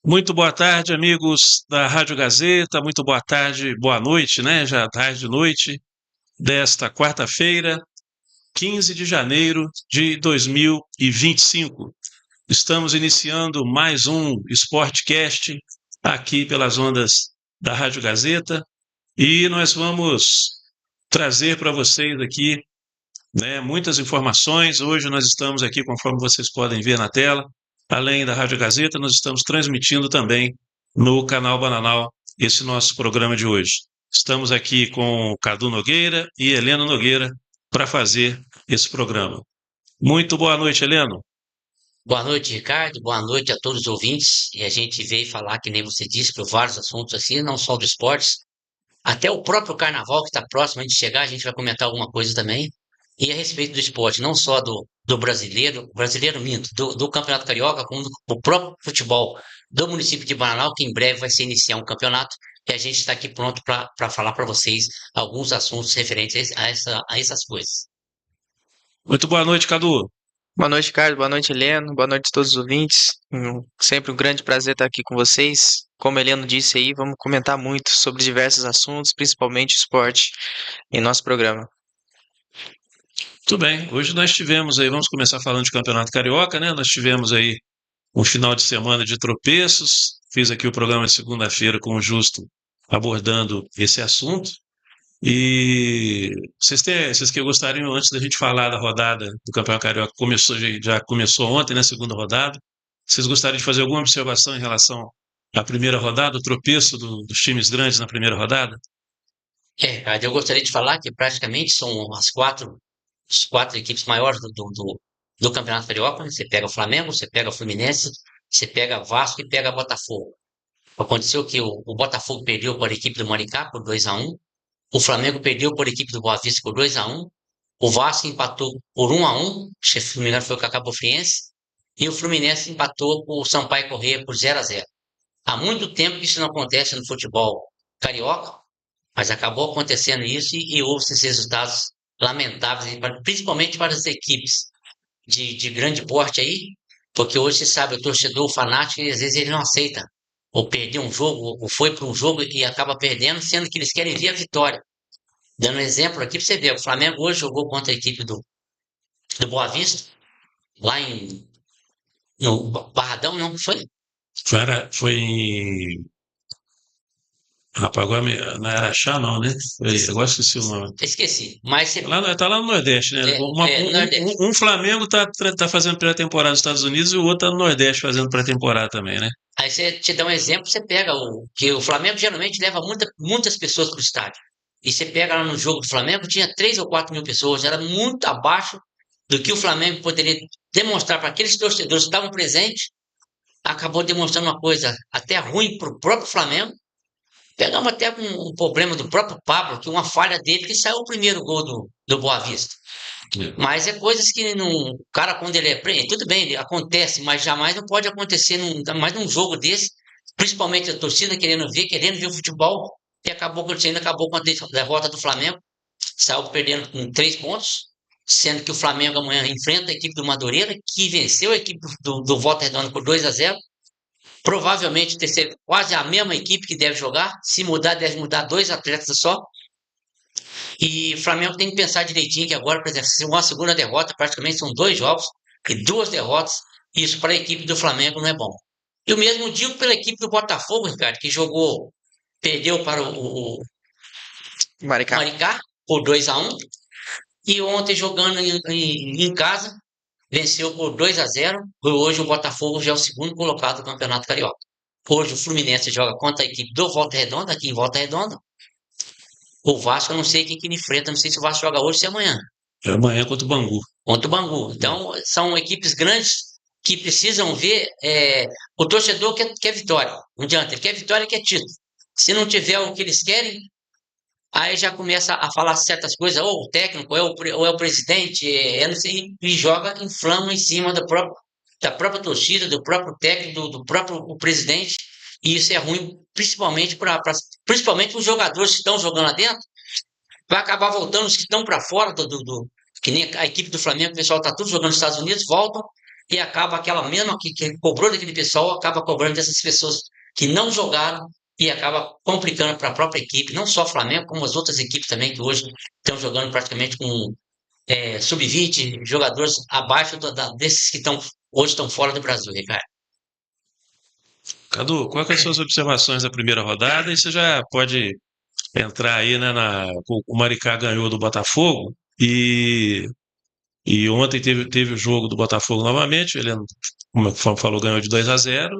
Muito boa tarde, amigos da Rádio Gazeta. Muito boa tarde, boa noite, né? Já tarde e noite desta quarta-feira, 15 de janeiro de 2025. Estamos iniciando mais um Sportcast aqui pelas ondas da Rádio Gazeta e nós vamos trazer para vocês aqui, né, muitas informações. Hoje nós estamos aqui, conforme vocês podem ver na tela, além da Rádio Gazeta, nós estamos transmitindo também no canal Bananal esse nosso programa de hoje. Estamos aqui com Cadu Nogueira e Heleno Nogueira para fazer esse programa. Muito boa noite, Heleno. Boa noite, Ricardo. Boa noite a todos os ouvintes. E a gente veio falar, que nem você disse, por vários assuntos assim, não só do esportes, até o próprio carnaval que está próximo de chegar, a gente vai comentar alguma coisa também. E a respeito do esporte, não só do brasileiro minto, do Campeonato Carioca, como do próprio futebol do município de Bananal, que em breve vai se iniciar um campeonato. E a gente está aqui pronto para falar para vocês alguns assuntos referentes a essas coisas. Muito boa noite, Cadu. Boa noite, Carlos. Boa noite, Heleno. Boa noite a todos os ouvintes. Sempre um grande prazer estar aqui com vocês. Como a Heleno disse aí, vamos comentar muito sobre diversos assuntos, principalmente esporte, em nosso programa. Tudo bem. Hoje nós tivemos aí, vamos começar falando de Campeonato Carioca, né? Nós tivemos aí um final de semana de tropeços. Fiz aqui o programa de segunda-feira com o Justo abordando esse assunto. E vocês que gostariam, antes da gente falar da rodada do Campeonato Carioca, já começou ontem, né, segunda rodada, vocês gostariam de fazer alguma observação em relação à primeira rodada, o tropeço dos times grandes na primeira rodada? Ricardo, eu gostaria de falar que praticamente são as quatro equipes maiores do Campeonato Carioca, né? Você pega o Flamengo, você pega o Fluminense, você pega Vasco e pega Botafogo. Aconteceu que o Botafogo perdeu para a equipe do Maricá por 2-1, o Flamengo perdeu para a equipe do Boa Vista por 2-1, o Vasco empatou por 1-1, se não me engano foi o Cacá Friense, e o Fluminense empatou com o Sampaio Corrêa por 0-0. Há muito tempo que isso não acontece no futebol carioca, mas acabou acontecendo isso e houve esses resultados lamentáveis, principalmente para as equipes de grande porte aí, porque hoje você sabe, o torcedor, o fanático, às vezes ele não aceita ou perder um jogo, ou foi para um jogo e acaba perdendo, sendo que eles querem ver a vitória. Dando um exemplo aqui para você ver, o Flamengo hoje jogou contra a equipe do Boa Vista, lá no Barradão, não foi? Foi rapaz, agora não era Araxá, não, né? Agora esqueci o nome. Esqueci, mas você, Tá lá no Nordeste, né? Nordeste. Um Flamengo tá fazendo pré-temporada nos Estados Unidos e o outro tá no Nordeste fazendo pré-temporada também, né? Aí você te dá um exemplo, você pega que o Flamengo geralmente leva muitas pessoas para o estádio. E você pega lá no jogo do Flamengo, tinha 3 ou 4 mil pessoas, era muito abaixo do que o Flamengo poderia demonstrar para aqueles torcedores que estavam presentes. Acabou demonstrando uma coisa até ruim para o próprio Flamengo. Pegamos até com um problema do próprio Pablo, que uma falha dele, que saiu o primeiro gol do Boa Vista. Mas é coisas que não, o cara, quando ele é preso, tudo bem, acontece, mas jamais não pode acontecer mais num jogo desse, principalmente a torcida querendo ver o futebol, e acabou acontecendo, acabou com a derrota do Flamengo, saiu perdendo com 3 pontos, sendo que o Flamengo amanhã enfrenta a equipe do Madureira, que venceu a equipe do Volta Redonda por 2-0. Provavelmente ter sido quase a mesma equipe que deve jogar, se mudar, deve mudar dois atletas só. E o Flamengo tem que pensar direitinho que agora, por exemplo, se uma segunda derrota, praticamente são 2 jogos e 2 derrotas, isso para a equipe do Flamengo não é bom. E o mesmo digo pela equipe do Botafogo, Ricardo, que perdeu para o Maricá. Maricá por 2-1 e ontem jogando em casa, venceu por 2-0. Hoje o Botafogo já é o segundo colocado do Campeonato Carioca. Hoje o Fluminense joga contra a equipe do Volta Redonda, aqui em Volta Redonda. O Vasco, eu não sei quem que ele enfrenta, não sei se o Vasco joga hoje ou se é amanhã. É amanhã contra o Bangu. Contra o Bangu. Então, são equipes grandes que precisam ver. O torcedor quer vitória. Não adianta, ele quer vitória, quer título. Se não tiver o que eles querem, aí já começa a falar certas coisas, ou o técnico, ou é o presidente, não sei, e joga, inflama em cima da própria torcida, do próprio técnico, do próprio presidente. E isso é ruim, principalmente os jogadores que estão jogando lá dentro. Vai acabar voltando os que estão para fora que nem a equipe do Flamengo, o pessoal está tudo jogando nos Estados Unidos, voltam e acaba aquela mesma que cobrou daquele pessoal, acaba cobrando dessas pessoas que não jogaram e acaba complicando para a própria equipe, não só o Flamengo, como as outras equipes também que hoje estão jogando praticamente com sub-20, jogadores abaixo desses que hoje estão fora do Brasil, Ricardo. Cadu, quais que são as suas observações da primeira rodada? E você já pode entrar aí, né, o Maricá ganhou do Botafogo e ontem teve o jogo do Botafogo novamente, ele, como o Fábio falou, ganhou de 2-0,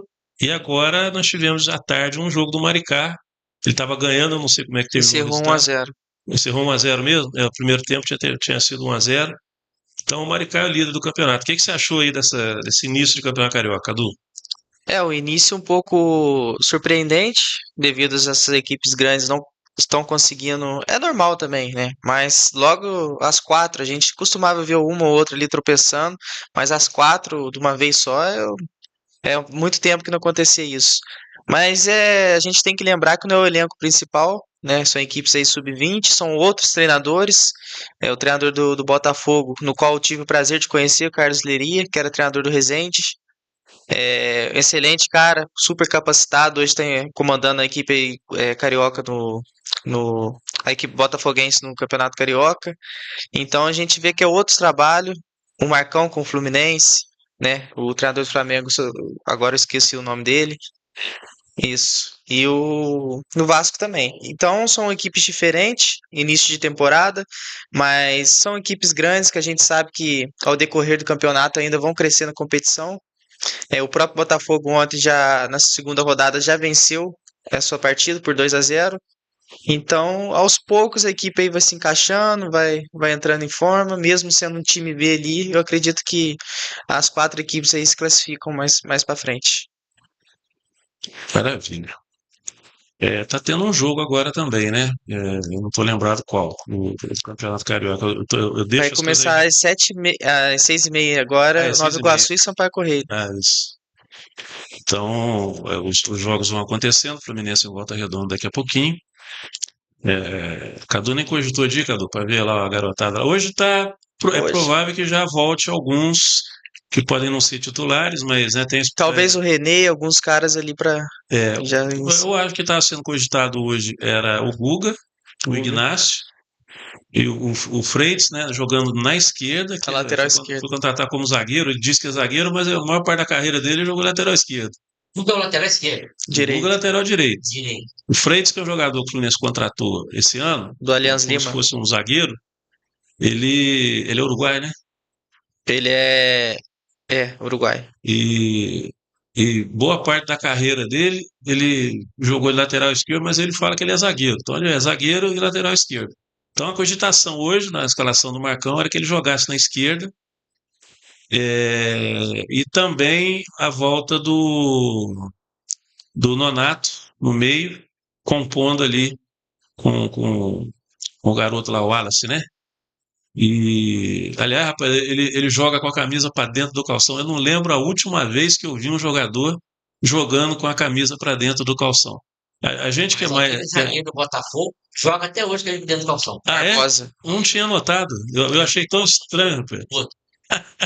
e agora nós tivemos à tarde um jogo do Maricá, ele estava ganhando, eu não sei como é que teve o Encerrou resultado, 1-0. encerrou 1-0 mesmo, o primeiro tempo tinha sido 1-0, então o Maricá é o líder do campeonato. O que você achou aí desse início de campeonato carioca, Cadu? O início um pouco surpreendente, devido a essas equipes grandes não estão conseguindo. É normal também, né? Mas logo às 4, a gente costumava ver uma ou outra ali tropeçando, mas às 4 de uma vez só é muito tempo que não acontecia isso. Mas a gente tem que lembrar que não é o elenco principal, né? São equipes aí sub-20, são outros treinadores. É o treinador do Botafogo, no qual eu tive o prazer de conhecer, o Carlos Leria, que era treinador do Resende. Excelente cara, super capacitado. Hoje está comandando a equipe aí, carioca a equipe botafoguense no Campeonato Carioca. Então a gente vê que é outro trabalho. O Marcão com o Fluminense, né? O treinador do Flamengo, agora eu esqueci o nome dele. Isso. E no Vasco também. Então são equipes diferentes, início de temporada, mas são equipes grandes que a gente sabe que ao decorrer do campeonato ainda vão crescer na competição. O próprio Botafogo ontem, já na segunda rodada, já venceu a sua partida por 2-0. Então, aos poucos, a equipe aí vai se encaixando, vai entrando em forma, mesmo sendo um time B ali, eu acredito que as 4 equipes aí se classificam mais para frente. Maravilha. Tá tendo um jogo agora também, né? Eu não tô lembrado qual, no Campeonato Carioca. Eu Vai deixo as coisas começar aí. às 6h30 agora, É Nova 6h30. Iguaçu e Sampaio Corrêa. Isso. Então, os jogos vão acontecendo, Fluminense em Volta Redonda daqui a pouquinho. Cadu nem cogitou de ir, Cadu, para ver lá a garotada. Hoje é Hoje. provável que já volte alguns que podem não ser titulares, mas né, Talvez o René, alguns caras ali para já eu acho que está sendo cogitado hoje era o Guga, o Ignacio e o Freitas, né, jogando na esquerda, a que lateral foi esquerda. contratado como zagueiro. Ele diz que é zagueiro, mas a maior parte da carreira dele ele jogou lateral esquerdo. Tudo é o lateral esquerdo, O Guga é Direito. lateral direito. direito. O Freitas, que é o jogador que o Fluminense contratou esse ano, Do Allianz como se Lima. fosse um zagueiro, ele é uruguai, né? Ele é Uruguai. E boa parte da carreira dele, ele jogou de lateral esquerdo, mas ele fala que ele é zagueiro. Então ele é zagueiro e lateral esquerdo. Então a cogitação hoje, na escalação do Marcão, era que ele jogasse na esquerda, e também a volta do Nonato no meio, compondo ali com o garoto lá, o Wallace, né? E, aliás, rapaz, ele joga com a camisa para dentro do calção. Eu não lembro a última vez que eu vi um jogador jogando com a camisa para dentro do calção. A gente que é Mas mais. aquele zagueiro do Botafogo joga até hoje com ele dentro do calção. Ah, é? Barbosa. Não tinha notado. Eu achei tão estranho, rapaz.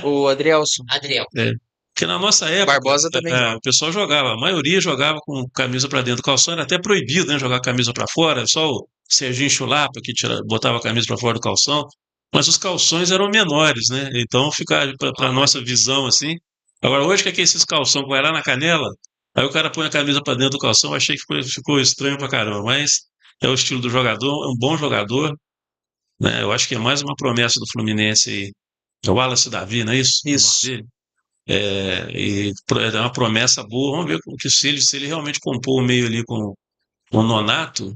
O Adrielson. Adriel. É. Porque na nossa época, Barbosa também joga. o pessoal jogava, a maioria jogava com camisa para dentro do calção, era até proibido, né, jogar camisa para fora, só o Serginho Chulapa que botava a camisa para fora do calção, mas os calções eram menores, né? Então fica para nossa visão assim. Agora hoje que é que esses calção que vai lá na canela, aí o cara põe a camisa para dentro do calção, achei que ficou estranho pra caramba, mas é o estilo do jogador, é um bom jogador, né? Eu acho que é mais uma promessa do Fluminense aí. É o Wallace Davi, não é isso? O nome Isso. dele? É uma promessa boa. Vamos ver se ele realmente compor o meio ali com o Nonato.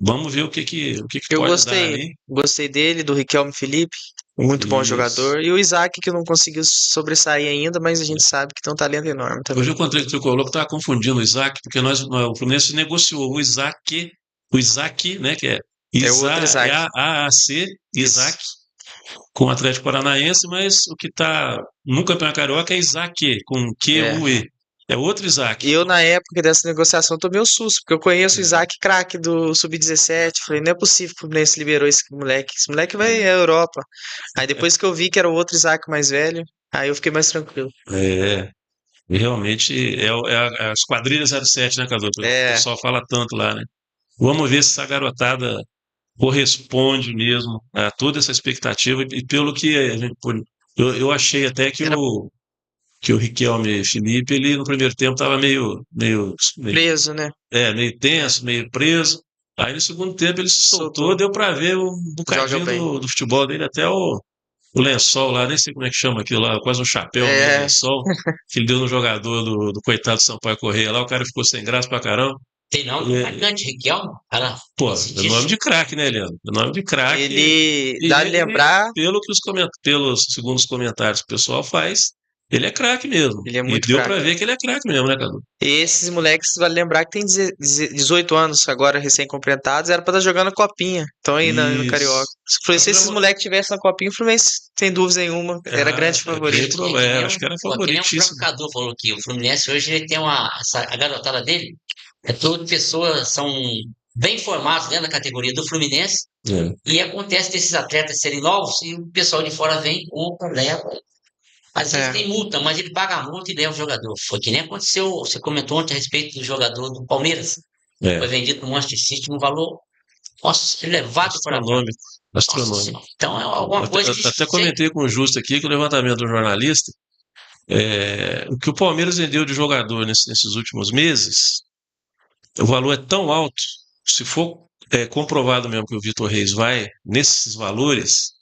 Vamos ver o que Eu pode dar ali. gostei dele, do Riquelme Felipe, muito bom Isso. jogador. E o Isaac, que não conseguiu sobressair ainda, mas a gente sabe que tem um talento enorme também. Hoje eu encontrei com o Tricolor que estava confundindo o Isaac, porque o Fluminense negociou o Isaac, né, que é É o outro Isaac. AAC, Isaac, com o Atlético Paranaense, mas o que está no Campeonato Carioca é Isaac, com QUE. É outro Isaac. E eu, na época dessa negociação, tomei um susto, porque eu conheço o Isaac craque do Sub-17. Falei, não é possível que o Fluminense liberou esse moleque. Esse moleque vai à Europa. Aí depois que eu vi que era o outro Isaac mais velho, Aí eu fiquei mais tranquilo. É, e realmente é as quadrilhas 07, né, Cadu? O É, pessoal fala tanto lá, né? Vamos ver se essa garotada corresponde mesmo a toda essa expectativa e pelo que a gente, eu achei até era que o Riquelme Felipe, ele no primeiro tempo estava preso, né? meio tenso, meio preso. Aí no segundo tempo ele se soltou, Soltou. deu para ver um Joga bocadinho bem. do futebol dele, até o lençol lá, nem sei como é que chama aquilo lá, quase um chapéu, meio É, lençol, que ele deu no jogador do coitado Sampaio Correia lá, o cara ficou sem graça pra caramba. Tem nome de E, atacante, Riquelme. Cara, pô, esse é nome disso. de craque, né, Leandro? É nome de craque. ele E dá de ele, lembrar, pelos segundo os comentários que o pessoal faz, ele é craque mesmo. ele é E muito deu pra fraco. ver que ele é craque mesmo, né, Cadu? Esses moleques, vale lembrar que tem 18 anos agora, recém-completados, era pra estar jogando a Copinha. Estão aí no Carioca. Isso. Se esses moleques tivessem na Copinha, o Fluminense, sem dúvida nenhuma, era grande É bem favorito. provável, acho que era Que nem o próprio favoritíssimo. Cadu falou que o Fluminense hoje ele tem a garotada dele, é toda pessoas, são bem formados dentro da categoria do Fluminense, É, e acontece desses atletas serem novos e o pessoal de fora vem, opa, leva. Às vezes É, tem multa, mas ele paga a multa e leva o jogador. Foi que nem aconteceu, você comentou ontem a respeito do jogador do Palmeiras. Foi é, vendido no Manchester City no valor, nossa, elevado para astronômico, nossa astronômico. senhora. Então é alguma coisa que Até comentei com o Justo aqui que o levantamento do jornalista, o que o Palmeiras vendeu de jogador nesses últimos meses, o valor é tão alto, se for comprovado mesmo que o Vitor Reis vai nesses valores,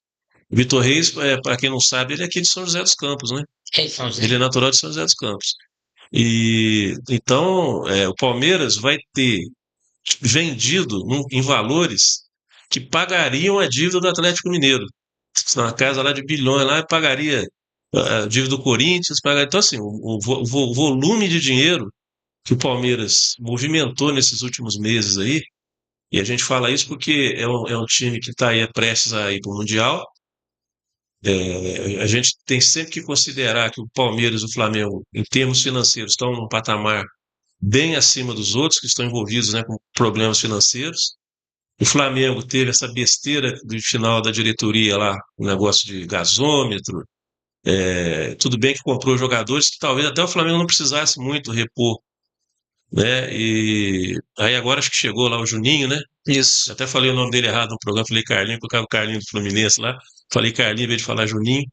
o Vitor Reis, para quem não sabe, ele é aqui de São José dos Campos, né? São Ele José. é natural de São José dos Campos. E então o Palmeiras vai ter vendido em valores que pagariam a dívida do Atlético Mineiro. Na casa lá de bilhões, lá pagaria a dívida do Corinthians, pagaria. Então, assim, o volume de dinheiro que o Palmeiras movimentou nesses últimos meses aí, e a gente fala isso porque é um time que está aí prestes a ir para o Mundial. A gente tem sempre que considerar que o Palmeiras e o Flamengo, em termos financeiros, estão num patamar bem acima dos outros que estão envolvidos, né, com problemas financeiros. O Flamengo teve essa besteira do final da diretoria lá, o negócio de gasômetro. Tudo bem que comprou jogadores que talvez até o Flamengo não precisasse muito repor, né? E aí agora acho que chegou lá o Juninho, né? isso. Até falei o nome dele errado no programa, falei Carlinho, colocava o Carlinho do Fluminense lá. Falei Carlinho em vez de falar Juninho.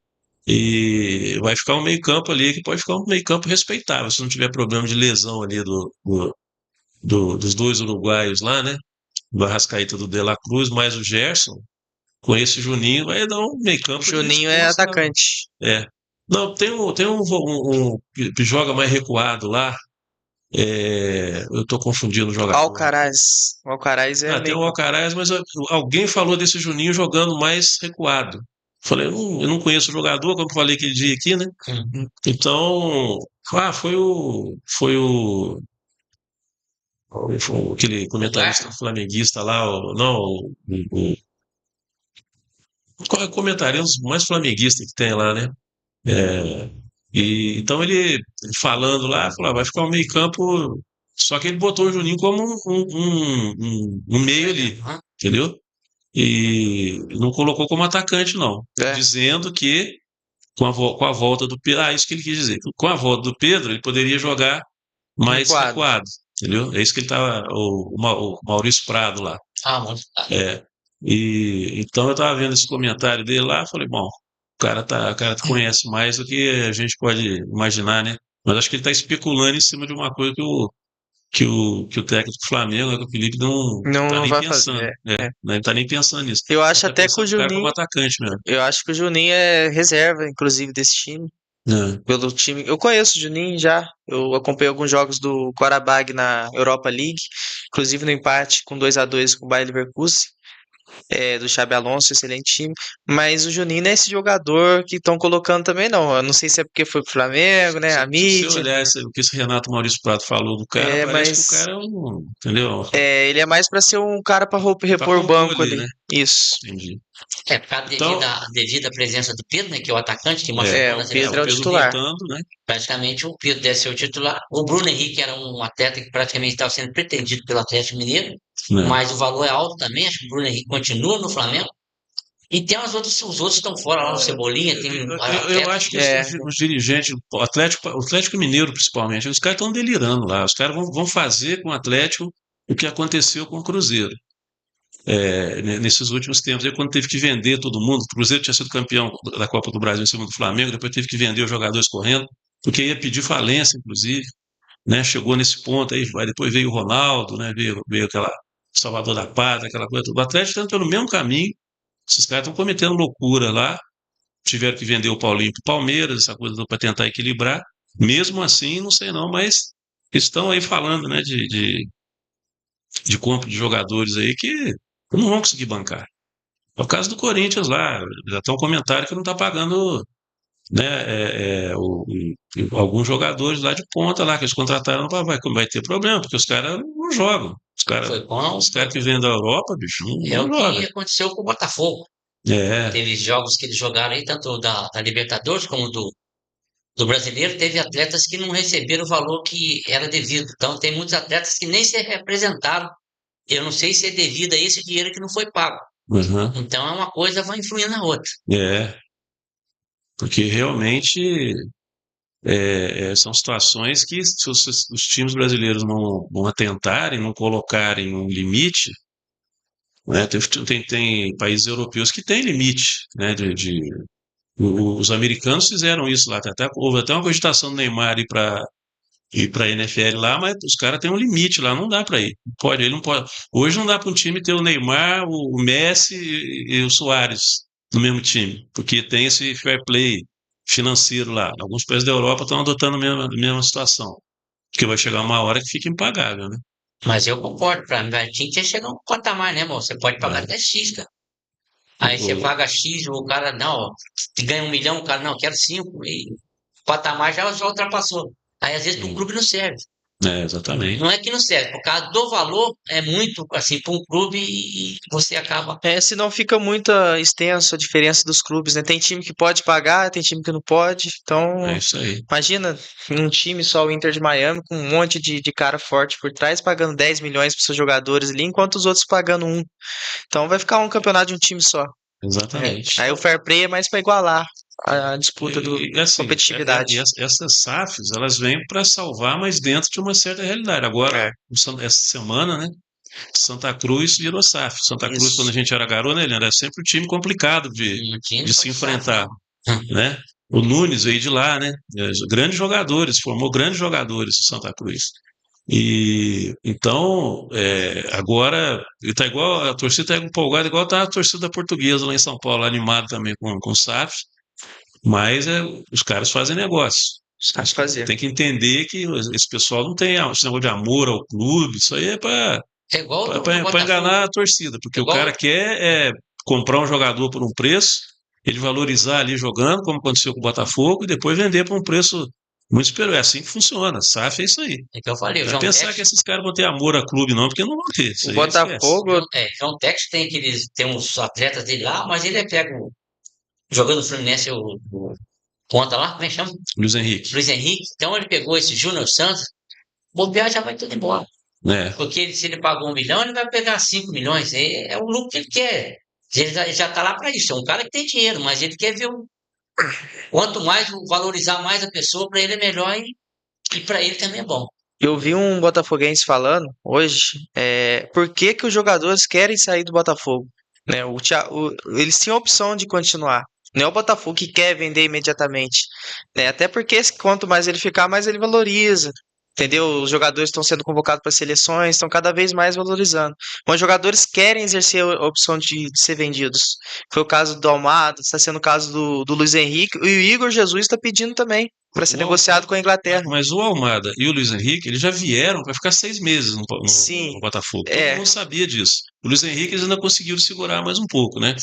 E vai ficar um meio-campo ali que pode ficar um meio-campo respeitável, se não tiver problema de lesão ali dos dois uruguaios lá, né? Do Arrascaeta do De La Cruz, mais o Gerson. Com esse Juninho vai dar um O meio-campo de Juninho é resposta. atacante. É. Não, tem um que joga mais recuado lá. Eu estou confundindo o jogador. Alcaraz. O Alcaraz é Tem meio. o Alcaraz, mas alguém falou desse Juninho jogando mais recuado. Falei, eu não conheço o jogador, como eu falei aquele dia aqui, né? Uhum. Então, foi aquele comentarista flamenguista lá, não, qual é o comentarista mais flamenguista que tem lá, né? É, e então ele falando lá, falou, vai ficar um meio campo, só que ele botou o Juninho como um meio ali, Aham. entendeu? E não colocou como atacante, não. É, Dizendo que com a volta do Pedro, isso que ele quis dizer, com a volta do Pedro, ele poderia jogar mais recuado. recuado, entendeu? É isso que ele estava, o Maurício Prado lá. Ah, muito. É. E então eu estava vendo esse comentário dele lá, falei, bom, o cara conhece mais do que a gente pode imaginar, né? Mas acho que ele está especulando em cima de uma coisa que o técnico do Flamengo, né, que o Felipe não Não, está não nem vai pensando, fazer. né? Ele está nem pensando nisso. Eu Ele acho está até que o pensando no cara como Juninho. atacante mesmo. Eu acho que o Juninho é reserva, inclusive, desse time. É. Pelo time. Eu conheço o Juninho já. Eu acompanhei alguns jogos do Qarabag na Europa League, inclusive no empate com 2-2 com o Bayer Leverkusen. Do Xabi Alonso, excelente time. Mas o Juninho não é esse jogador que estão colocando também, não. Eu não sei se é porque foi pro Flamengo, né? A Se você mídia. olhar o que esse Renato Maurício Prado falou do cara, parece que o Mas cara entendeu? ele é mais pra ser um cara pra Pra repor o compor banco ali, ali. né? Isso. Entendi. Por causa Então, devido à presença do Pedro, né, que é o atacante que é, machucou O na Pedro seleção. é o o Pedro titular. voltando, né? Praticamente o Pedro deve ser o titular. O Bruno Henrique era um atleta que praticamente estava sendo pretendido pelo Atlético Mineiro, Né? mas o valor é alto também. Acho que o Bruno Henrique continua no Flamengo. E tem os outros estão fora lá, o Cebolinha, tem um Eu atleta. acho que É, os dirigentes, o Atlético Mineiro principalmente, os caras estão delirando lá. Os caras vão fazer com o Atlético o que aconteceu com o Cruzeiro. Nesses últimos tempos, aí, quando teve que vender todo mundo, o Cruzeiro tinha sido campeão da Copa do Brasil em cima do Flamengo, depois teve que vender os jogadores correndo, porque ia pedir falência, inclusive, né? Chegou nesse ponto aí, depois veio o Ronaldo, né? Veio aquela Salvador da Pátria, aquela coisa toda. O Atlético está pelo mesmo caminho, esses caras estão cometendo loucura lá, tiveram que vender o Paulinho para o Palmeiras, essa coisa para tentar equilibrar. Mesmo assim, não sei não, mas estão aí falando, né, de compra de jogadores aí que não vão conseguir bancar. É o caso do Corinthians lá, já tem um comentário que não está pagando, né, alguns jogadores lá de ponta lá que eles contrataram, vai ter problema, porque os caras não jogam. Foi com, Os caras que vêm da Europa, bicho, é não o jogam. que aconteceu com o Botafogo. É, Teve jogos que eles jogaram aí, tanto da Libertadores como do Brasileiro, teve atletas que não receberam o valor que era devido. Então, tem muitos atletas que nem se representaram. Eu não sei se é devido a esse dinheiro que não foi pago. uhum, Então, é uma coisa vai influindo na outra. é, porque realmente são situações que se os times brasileiros não atentarem, não colocarem um limite, né, tem países europeus que têm limite, né, os americanos fizeram isso lá, houve até uma cogitação do Neymar ir para a NFL lá, mas os caras têm um limite lá, não dá para ir. Ele não pode. Hoje não dá para um time ter o Neymar, o Messi e o Suárez no mesmo time, porque tem esse fair play financeiro lá. Alguns países da Europa estão adotando a mesma situação, porque vai chegar uma hora que fica impagável, né? Mas eu concordo, para mim, tinha que chegar um patamar, né, amor? Você pode pagar É. até X, cara. Aí você paga X, o cara, não, ó, ganha 1 milhão, o cara, não, quero 5, e o patamar já ultrapassou. Aí às vezes para o clube não serve. Exatamente. Não é que não serve, por causa do valor, é muito, assim, para um clube e você acaba. senão fica muito extenso a diferença dos clubes, né? Tem time que pode pagar, tem time que não pode. É Então, isso aí. imagina um time só, o Inter de Miami, com um monte de cara forte por trás, pagando 10 milhões para seus jogadores ali, enquanto os outros pagando um. Então vai ficar um campeonato de um time só. Exatamente. Aí o fair play é mais para igualar a disputa do Assim, competitividade. essas SAFs, elas vêm para salvar, mas dentro de uma certa realidade. Agora, É, essa semana, né, Santa Cruz virou SAF. Santa Cruz, quando a isso. gente era garoto, né, Leandro, era sempre um time complicado Um time de foi se SAF, enfrentar, né? O Nunes veio de lá, né? Grandes jogadores, formou grandes jogadores o Santa Cruz. E então, agora ele tá igual, a torcida está empolgada, igual tá a torcida portuguesa lá em São Paulo, animada também com o SAF, mas os caras fazem negócio. Acho fazer. Tem que entender que esse pessoal não tem esse negócio de amor ao clube, isso aí é para É igual do para Botafogo. enganar a torcida, É porque o igual, cara quer comprar um jogador por um preço, ele valorizar ali jogando, como aconteceu com o Botafogo, e depois vender por um preço muito superior. É assim que funciona. SAF é isso aí. é que eu falei, o Não é João pensar que Tex, esses caras vão ter amor a clube, não, porque não vão ter. Isso O aí esquece. Botafogo, João Tex tem uns atletas dele lá, mas ele pega jogando no Fluminense, o conta lá, como é que chama? Luiz Henrique. Luiz Henrique. Então ele pegou esse Júnior Santos, bobear já vai tudo embora. Né? Porque se ele pagou 1 milhão, ele vai pegar 5 milhões. É o lucro que ele quer. Ele já tá lá para isso. É um cara que tem dinheiro, mas ele quer ver quanto mais valorizar mais a pessoa, para ele é melhor e para ele também é bom. eu vi um botafoguense falando hoje, por que que os jogadores querem sair do Botafogo, né? Eles tinham a opção de continuar. Não é o Botafogo que quer vender imediatamente, né? Até porque quanto mais ele ficar, mais ele valoriza. Entendeu? Os jogadores estão sendo convocados para seleções, estão cada vez mais valorizando. Mas os jogadores querem exercer a opção de ser vendidos. Foi o caso do Almada, está sendo o caso do Luiz Henrique, e o Igor Jesus está pedindo também para ser O Al- negociado com a Inglaterra. Mas o Almada e o Luiz Henrique, eles já vieram para ficar 6 meses Sim, no Botafogo. Todo é. mundo sabia disso. O Luiz Henrique eles ainda conseguiram segurar mais um pouco, né?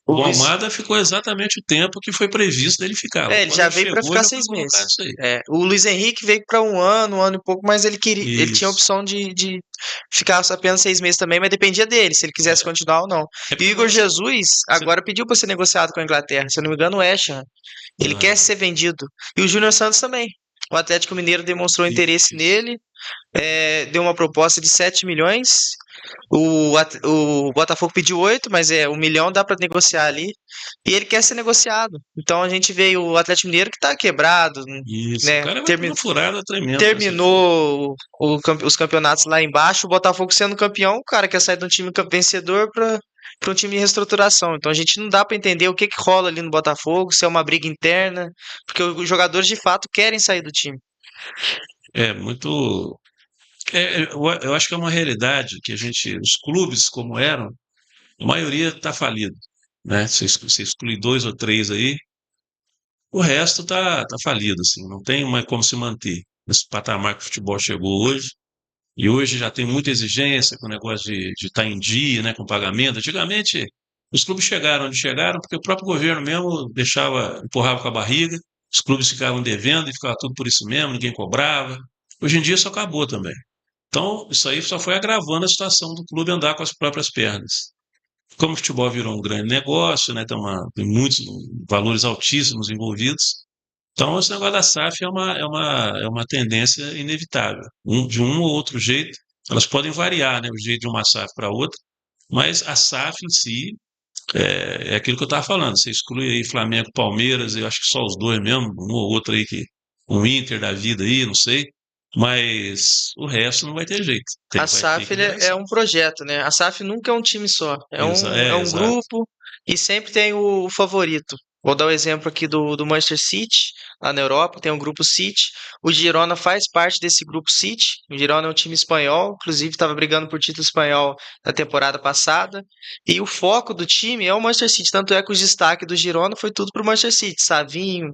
O O Luiz, Almada ficou exatamente o tempo que foi previsto dele ficar. ele Quando já ele veio para chegou, ficar já foi 6 meses. colocado isso aí. O Luiz Henrique veio para um ano e pouco, mas ele tinha a Isso. opção de ficar apenas 6 meses também, mas dependia dele, se ele quisesse continuar ou não. É E o porque Igor nós- Jesus você- agora pediu para ser negociado com a Inglaterra, se eu não me engano, o West Ham. Ele quer ser vendido. E o Júnior Santos também. O Atlético Mineiro demonstrou interesse isso. nele, deu uma proposta de 7 milhões. O Botafogo pediu 8, mas 1 milhão dá para negociar ali. E ele quer ser negociado. Então a gente vê o Atlético Mineiro que tá quebrado, Isso, o né? cara vai ter uma furada tremenda pra ser feito. Terminou os campeonatos lá embaixo, o Botafogo sendo campeão, o cara quer sair de um time vencedor para um time em reestruturação. Então a gente não dá para entender o que que rola ali no Botafogo, se é uma briga interna, porque os jogadores de fato querem sair do time. É muito. Eu acho que é uma realidade que os clubes como eram, a maioria está falido, né? Você exclui dois ou três aí, o resto tá falido, assim, não tem mais como se manter nesse patamar que o futebol chegou hoje. E hoje já tem muita exigência com o negócio de estar em dia, né, com pagamento. Antigamente, os clubes chegaram onde chegaram porque o próprio governo mesmo empurrava com a barriga, os clubes ficavam devendo e ficava tudo por isso mesmo, ninguém cobrava. Hoje em dia isso acabou também. Então, isso aí só foi agravando a situação do clube andar com as próprias pernas. Como o futebol virou um grande negócio, né, tem muitos valores altíssimos envolvidos, então, esse negócio da SAF é uma tendência inevitável. De um ou outro jeito, elas podem variar, né, o jeito de uma SAF para outra, mas a SAF em si é aquilo que eu estava falando. Você exclui aí Flamengo, Palmeiras, eu acho que só os dois mesmo, um ou outro aí, um Inter da vida aí, não sei, mas o resto não vai ter jeito. A Vai ter SAF que virar é SAF. um projeto, né? A SAF nunca é um time só, é um Exato. grupo e sempre tem o favorito. Vou dar o exemplo aqui do Manchester City, lá na Europa, tem o grupo City. O Girona faz parte desse grupo City. O Girona é um time espanhol, inclusive estava brigando por título espanhol na temporada passada. E o foco do time é o Manchester City, tanto é que o destaque do Girona foi tudo para o Manchester City. Savinho,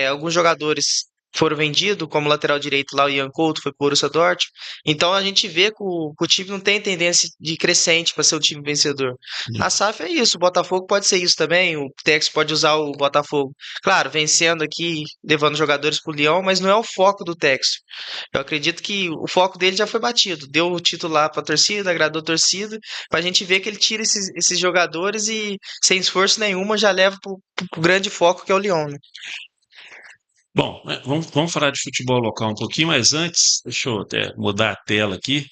alguns jogadores foram vendidos, como lateral direito lá, o Ian Couto foi para o Borussia Dortmund. Então a gente vê que o time não tem tendência de crescente para ser o time vencedor. A SAF é isso, o Botafogo pode ser isso também, o Tex pode usar o Botafogo. Claro, vencendo aqui, levando jogadores pro Lyon, mas não é o foco do Tex. Eu acredito que o foco dele já foi batido. Deu o título lá pra torcida, agradou a torcida, pra gente ver que ele tira esses jogadores e, sem esforço nenhum, já leva pro grande foco que é o Lyon, né? Bom, né, vamos falar de futebol local um pouquinho, mas antes, deixa eu até mudar a tela aqui.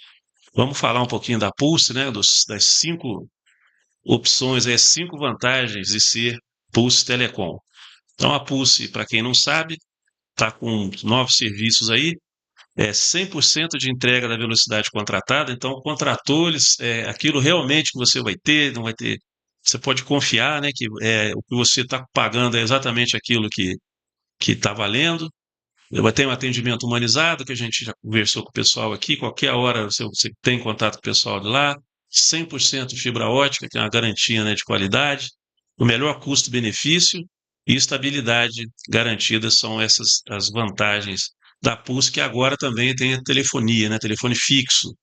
Vamos falar um pouquinho da Pulse, né? Das 5 opções, as 5 vantagens de ser Pulse Telecom. Então, a Pulse, para quem não sabe, está com novos serviços aí, 100% de entrega da velocidade contratada. Então, contratou eles, aquilo realmente que você vai ter, não vai ter. Você pode confiar, né? Que o que você está pagando é exatamente aquilo que está valendo. Vai ter um atendimento humanizado, que a gente já conversou com o pessoal aqui. Qualquer hora você tem contato com o pessoal de lá. 100% fibra ótica, que é uma garantia, né, de qualidade. O melhor custo-benefício e estabilidade garantida são essas as vantagens da Pulse, que agora também tem a telefonia, né, telefone fixo.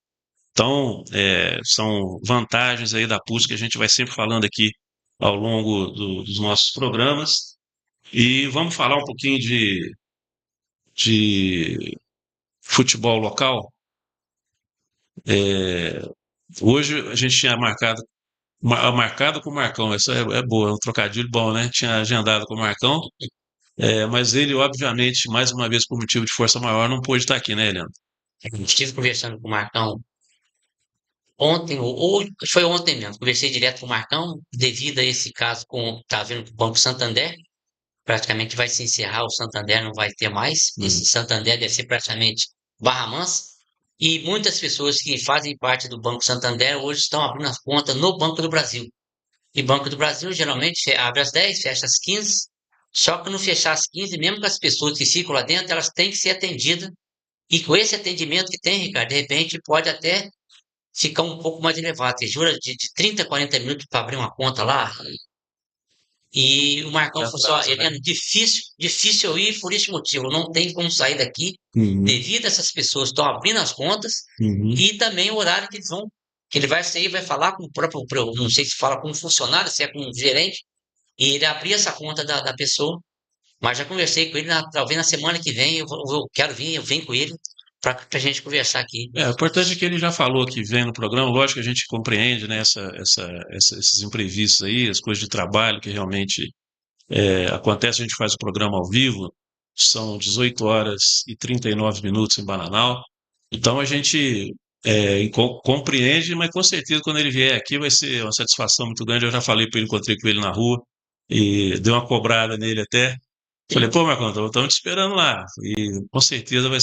Então, são vantagens aí da Pulse que a gente vai sempre falando aqui ao longo dos nossos programas. E vamos falar um pouquinho de futebol local. Hoje a gente tinha marcado com o Marcão, isso é boa, é um trocadilho bom, né? Tinha agendado com o Marcão, mas ele, obviamente, mais uma vez por motivo de força maior, não pôde estar aqui, né, Helena? Estive conversando com o Marcão ontem, ou foi ontem mesmo, conversei direto com o Marcão, devido a esse caso tá vendo com o Banco Santander, praticamente vai se encerrar, o Santander não vai ter mais, esse Santander deve ser praticamente Barra Mansa, e muitas pessoas que fazem parte do Banco Santander hoje estão abrindo as contas no Banco do Brasil. E Banco do Brasil geralmente abre às 10, fecha às 15, só que no fechar às 15, mesmo com as pessoas que ficam lá dentro, elas têm que ser atendidas, e com esse atendimento que tem, Ricardo, de repente pode até ficar um pouco mais elevado, que jura de 30 a 40 minutos para abrir uma conta lá. E o Marcão falou assim, ó, Atrasa, né? Heleno, difícil eu ir por esse motivo, não tem como sair daqui, Uhum, devido a essas pessoas que estão abrindo as contas, uhum. e também o horário que ele vai sair, vai falar com o próprio, não sei se fala com um funcionário, se é com um gerente, e ele abrir essa conta da pessoa, mas já conversei com ele, talvez na semana que vem eu quero vir, eu venho com ele, para a gente conversar aqui. O importante é que ele já falou que vem no programa, lógico que a gente compreende, né, esses imprevistos aí, as coisas de trabalho que realmente acontece, a gente faz o programa ao vivo, são 18 horas e 39 minutos em Bananal, então a gente e compreende, mas com certeza quando ele vier aqui vai ser uma satisfação muito grande. Eu já falei para ele, encontrei com ele na rua e dei uma cobrada nele até. Falei, pô, Marcão, estamos te esperando lá. E com certeza vai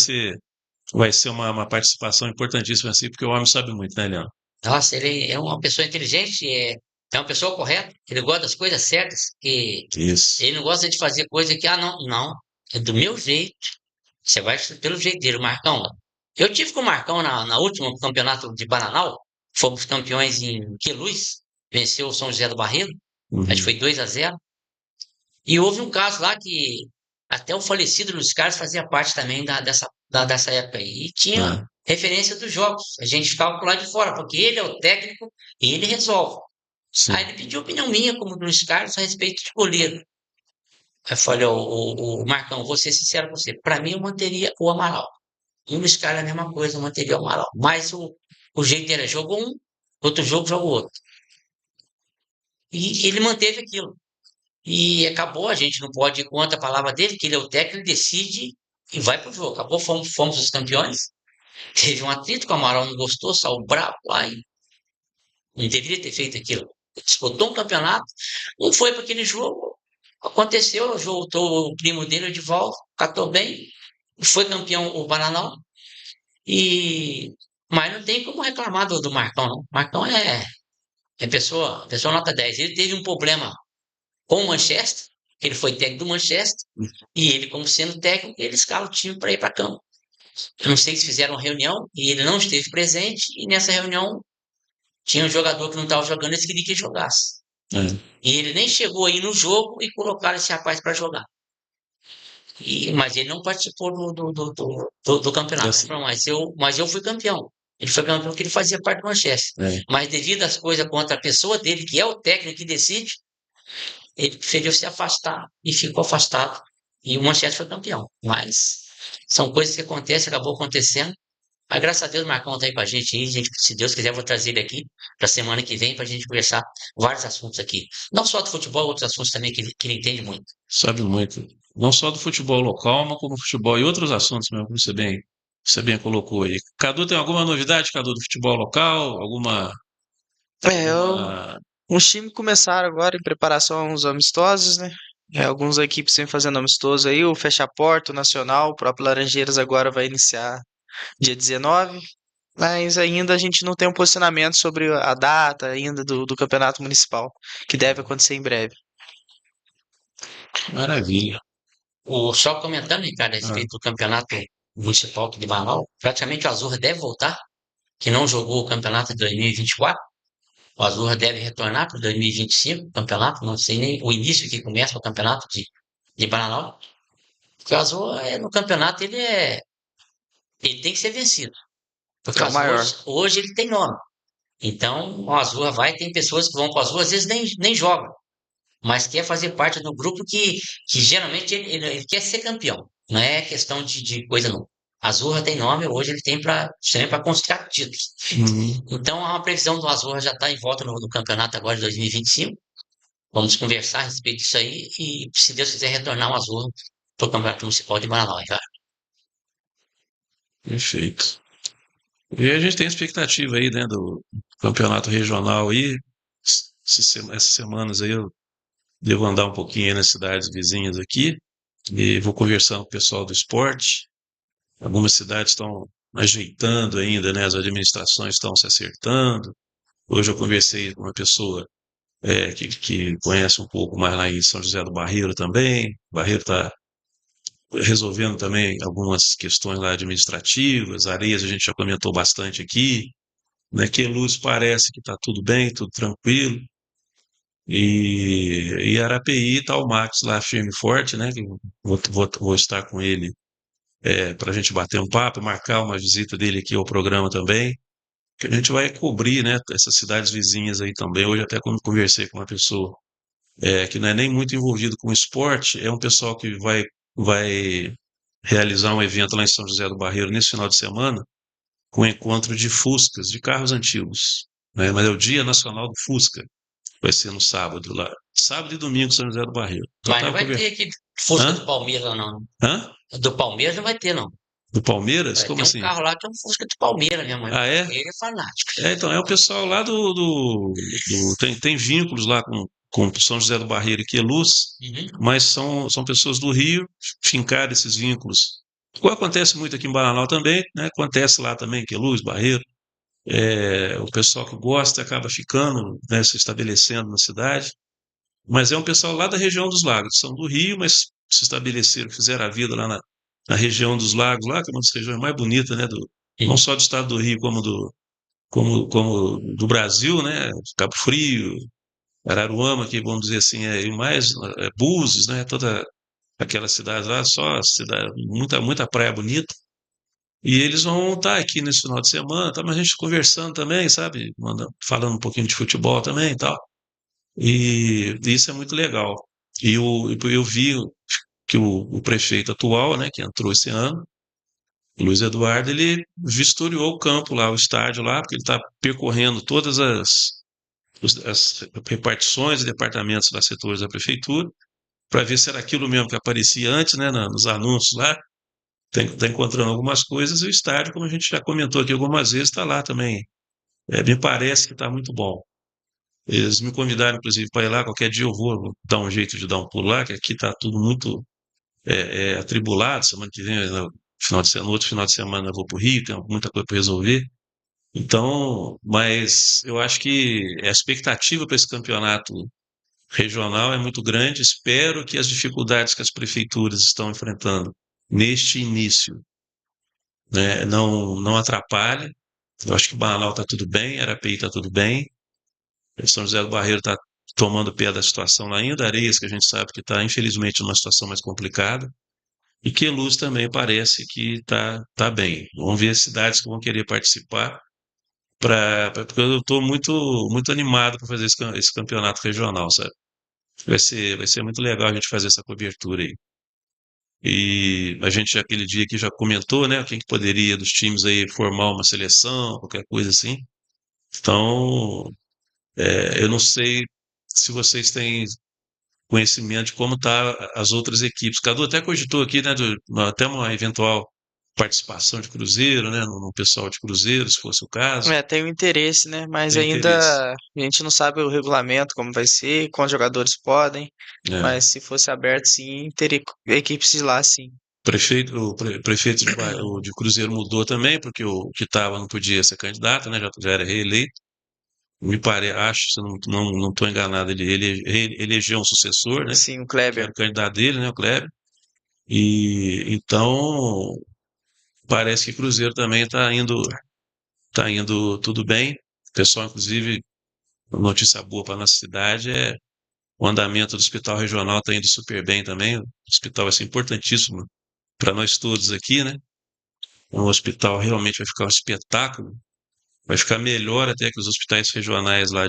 ser uma participação importantíssima assim, porque o homem sabe muito, né, Leandro? Nossa, ele é uma pessoa inteligente, é uma pessoa correta, ele gosta das coisas certas, que Isso. ele não gosta de fazer coisa que, não, não, é do meu jeito, você vai pelo jeito dele, o Marcão. Eu tive com o Marcão na última campeonato de Bananal, fomos campeões em Queluz, venceu o São José do Barreiro, acho que Uhum. foi 2-0. E houve um caso lá que até o falecido Luiz Carlos fazia parte também dessa época aí. E tinha É, referência dos jogos. A gente ficava por lá de fora, porque ele é o técnico e ele resolve. Aí sim. ele pediu opinião minha, como do Luiz Carlos, a respeito de goleiro. Aí eu falei, ô, Marcão, vou ser sincero com você. Para mim, eu manteria o Amaral. E o Luiz Carlos é a mesma coisa, eu manteria o Amaral. Mas o jeito dele é jogou um, outro jogo jogou outro. E ele manteve aquilo. E acabou, a gente não pode ir contra a palavra dele, que ele é o técnico, ele decide e vai pro jogo. Acabou, fomos os campeões. Teve um atrito que o Amaral não gostou, saiu bravo lá e não deveria ter feito aquilo. Disputou um campeonato, não foi para aquele jogo. Aconteceu, voltou o primo dele de volta, catou bem, foi campeão o Bananal. E... Mas não tem como reclamar do Marcão, não. Marcão é pessoa nota 10. Ele teve um problema com o Manchester, que ele foi técnico do Manchester, e ele, como sendo técnico, ele escala o time para ir para campo. Eu não sei se fizeram uma reunião e ele não esteve presente, e nessa reunião tinha um jogador que não estava jogando, eles queriam que ele jogasse. É. E ele nem chegou aí no jogo e colocaram esse rapaz para jogar. Mas ele não participou do campeonato. Ele Dessa- falou, mas eu fui campeão. Ele foi campeão porque ele fazia parte do Manchester. é. Mas devido às coisas contra a pessoa dele, que é o técnico que decide, ele preferiu se afastar e ficou afastado. E o Manchester foi campeão. Mas são coisas que acontecem, acabou acontecendo. Mas graças a Deus, o Marcão tá aí com a gente aí. Se Deus quiser, eu vou trazer ele aqui para semana que vem para a gente conversar vários assuntos aqui. Não só do futebol, outros assuntos também que ele entende muito. Sabe muito. Não só do futebol local, mas como futebol e outros assuntos mesmo, como você bem colocou aí. Cadu, tem alguma novidade, Cadu, do futebol local? Alguma, É, alguma... os times começaram agora em preparação a uns amistosos, né? Algumas equipes vêm fazendo amistoso aí, o Fecha Porto, o Nacional, o próprio Laranjeiras agora vai iniciar dia 19, mas ainda a gente não tem um posicionamento sobre a data ainda do campeonato municipal, que deve acontecer em breve. Maravilha. Só comentando, Ricardo, a Ah, respeito do campeonato municipal aqui de Manaus, praticamente o Azurra deve voltar, que não jogou o campeonato de 2024. O Azurra deve retornar para 2025, o campeonato, não sei nem o início que começa o campeonato de Bananal. Porque o Azurra, no campeonato, ele tem que ser vencido. Porque É o o Azul maior. hoje ele tem nome. Então, o Azul vai, tem pessoas que vão para o Azul, às vezes nem jogam, mas quer fazer parte do grupo que geralmente ele quer ser campeão. Não é questão de coisa não. A Azurra tem nome, hoje ele tem para conquistar títulos. uhum. Então, a previsão do Azurra já está em volta no campeonato agora de 2025. Vamos conversar a respeito disso aí e, se Deus quiser, retornar o Azurra para o Campeonato Municipal de Manaus, cara. Perfeito. E a gente tem expectativa aí, né, do campeonato regional aí. Essas semanas aí eu devo andar um pouquinho aí nas cidades vizinhas aqui e vou conversar com o pessoal do esporte. Algumas cidades estão ajeitando ainda, né? As administrações estão se acertando. Hoje eu conversei com uma pessoa que conhece um pouco mais lá em São José do Barreiro também. O Barreiro está resolvendo também algumas questões lá administrativas. Areias a gente já comentou bastante aqui. Né? Queluz parece que está tudo bem, tudo tranquilo. E Arapeí está o Max lá firme e forte, né? Que vou estar com ele para a gente bater um papo, marcar uma visita dele aqui ao programa também, que a gente vai cobrir, né, essas cidades vizinhas aí também. Hoje até quando conversei com uma pessoa que não é nem muito envolvido com esporte, é um pessoal que vai realizar um evento lá em São José do Barreiro nesse final de semana, com um encontro de Fuscas, de carros antigos, né? Mas é o Dia Nacional do Fusca, vai ser no sábado lá. Sábado e domingo, São José do Barreiro. Então Mas não tava vai ter conversando. aqui Fusca do Hã? Palmeiras, não. Hã? Do Palmeiras não vai ter, não. Do Palmeiras? Como Tem um assim? carro lá que é um Fusca do Palmeiras, minha mãe. Ah, é? Ele é fanático. Então, é o pessoal lá tem vínculos lá com São José do Barreiro e Queluz, mas são pessoas do Rio, fincaram esses vínculos. Como acontece muito aqui em Bananal também, né? Acontece lá também, Queluz, Barreiro. O pessoal que gosta acaba ficando, né, se estabelecendo na cidade. Mas é um pessoal lá da região dos lagos, são do Rio, mas se estabeleceram, fizeram a vida lá na região dos lagos, lá, que é uma das regiões mais bonitas, né? Não só do estado do Rio, como do Brasil, né? Cabo Frio, Araruama, que vamos dizer assim, e mais Búzios, né? Toda aquela cidade lá, só cidade, muita praia bonita. E eles vão estar aqui nesse final de semana, tá? Mas a gente conversando também, sabe? Falando um pouquinho de futebol também e tal. E isso é muito legal. E eu vi que o prefeito atual, né, que entrou esse ano, o Luiz Eduardo, ele vistoriou o campo lá, o estádio lá, porque ele está percorrendo todas as repartições e departamentos dos setores da prefeitura, para ver se era aquilo mesmo que aparecia antes, né, nos anúncios lá. Está encontrando algumas coisas, e o estádio, como a gente já comentou aqui algumas vezes, está lá também. Me parece que está muito bom. Eles me convidaram, inclusive, para ir lá. Qualquer dia eu vou dar um jeito de dar um pulo lá, que aqui está tudo muito atribulado. Semana que vem, no outro final de semana, eu vou para o Rio, tem muita coisa para resolver. Então, mas eu acho que a expectativa para esse campeonato regional é muito grande. Espero que as dificuldades que as prefeituras estão enfrentando neste início, né, não atrapalhem. Eu acho que Bananal está tudo bem, Arapeí está tudo bem, São José do Barreiro está tomando pé da situação lá ainda, Areias, que a gente sabe que está, infelizmente, numa situação mais complicada, e Queluz também parece que tá bem. Vamos ver as cidades que vão querer participar, porque eu estou muito animado para fazer esse campeonato regional, sabe? Vai ser muito legal a gente fazer essa cobertura aí. E a gente, aquele dia aqui, já comentou, né, quem que poderia dos times aí formar uma seleção, qualquer coisa assim. Então, eu não sei se vocês têm conhecimento de como tá as outras equipes. Cadu até cogitou aqui, né, até uma eventual participação de Cruzeiro, né, no pessoal de Cruzeiro, se fosse o caso. Tem o interesse, né? Mas Tem interesse. ainda a gente não sabe o regulamento, como vai ser, quantos jogadores podem. É. Mas se fosse aberto, sim, teria equipes de lá, sim. O prefeito de Cruzeiro mudou também, porque o que estava não podia ser candidato, né, já era reeleito. Acho, se eu não estou enganado, ele elegeu um sucessor, né, Sim, o que Kleber. era o candidato dele, né, o Kleber. E então parece que Cruzeiro também tá indo tudo bem. O pessoal, inclusive, notícia boa para nossa cidade é o andamento do hospital regional está indo super bem também. O hospital vai ser importantíssimo para nós todos aqui, né? O hospital realmente vai ficar um espetáculo. Vai ficar melhor até que os hospitais regionais lá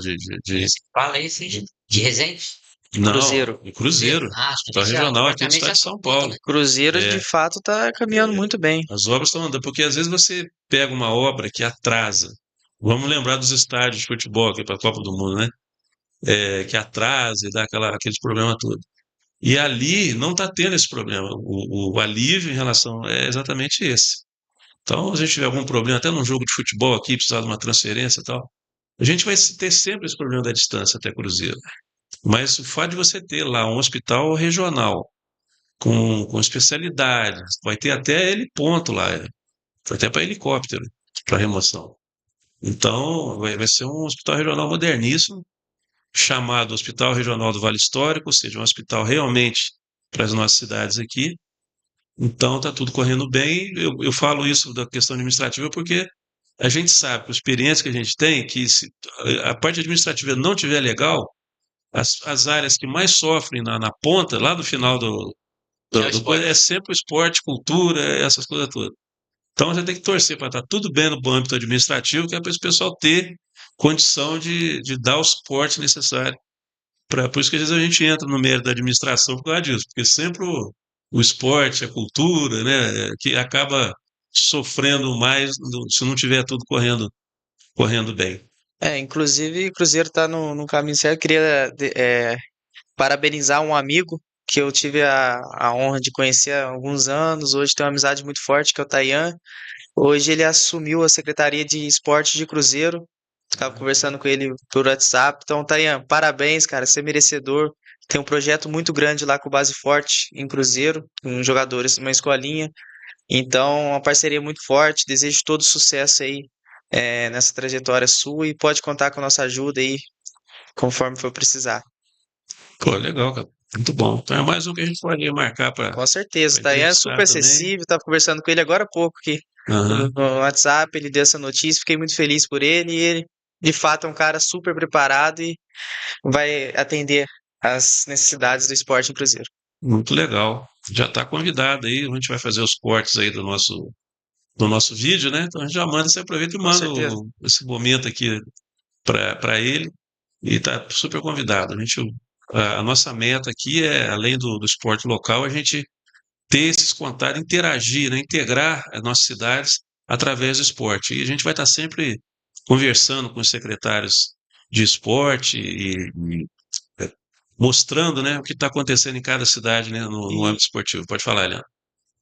Fala aí, sim, de Resende. Não, Cruzeiro. de Cruzeiro. Ah, Hospital regional aqui do praticamente estado já de São Paulo. né? Cruzeiro, de É, fato, tá caminhando muito bem. as obras estão andando, porque às vezes você pega uma obra que atrasa. Vamos lembrar dos estádios de futebol aqui para a Copa do Mundo, né? Que atrasa e dá aqueles problemas todos. E ali não está tendo esse problema. O alívio em relação é exatamente esse. Então, se a gente tiver algum problema, até num jogo de futebol aqui, precisar de uma transferência e tal, a gente vai ter sempre esse problema da distância até Cruzeiro. Mas o fato de você ter lá um hospital regional com especialidade, vai ter até heliponto lá, até para helicóptero, para remoção. Então, vai ser um hospital regional moderníssimo, chamado Hospital Regional do Vale Histórico, ou seja, um hospital realmente para as nossas cidades aqui. Então, está tudo correndo bem. Eu falo isso da questão administrativa porque a gente sabe, com a experiência que a gente tem, que se a parte administrativa não tiver legal, as áreas que mais sofrem na ponta, lá do final É o coisa, esporte. é sempre o esporte, cultura, essas coisas todas. Então, você tem que torcer para estar tudo bem no âmbito administrativo, que é para esse pessoal ter condição de dar o suporte necessário. Por isso que às vezes a gente entra no mérito da administração por causa disso, porque sempre o esporte, a cultura, né, que acaba sofrendo mais se não tiver tudo correndo bem. Inclusive, o Cruzeiro tá no caminho certo. Eu queria parabenizar um amigo que eu tive a honra de conhecer há alguns anos. Hoje tem uma amizade muito forte, que é o Tayan. Hoje ele assumiu a Secretaria de Esporte de Cruzeiro. Estava conversando com ele por WhatsApp. Então, Tayan, parabéns, cara, você é merecedor. Tem um projeto muito grande lá com Base Forte em Cruzeiro, com jogadores, uma escolinha. Então, uma parceria muito forte. Desejo todo sucesso aí nessa trajetória sua e pode contar com a nossa ajuda aí, conforme for precisar. Pô, legal, cara. Muito bom. Então é mais um que a gente pode marcar para Com certeza, pra Tayan é entrevistar super também. acessível. Estava conversando com ele agora há pouco aqui Aham. no WhatsApp. Ele deu essa notícia, fiquei muito feliz por ele. E ele, de fato, é um cara super preparado e vai atender às necessidades do esporte em Cruzeiro. Muito legal. Já está convidado aí. A gente vai fazer os cortes aí do nosso vídeo, né? Então a gente já manda, você aproveita e Com manda certeza. esse momento aqui para ele. E está super convidado. A nossa meta aqui é, além do esporte local, a gente ter esses contatos, interagir, né? Integrar as nossas cidades através do esporte. E a gente vai estar sempre conversando com os secretários de esporte e mostrando, né, o que está acontecendo em cada cidade, né, no E âmbito esportivo. Pode falar, Eliana.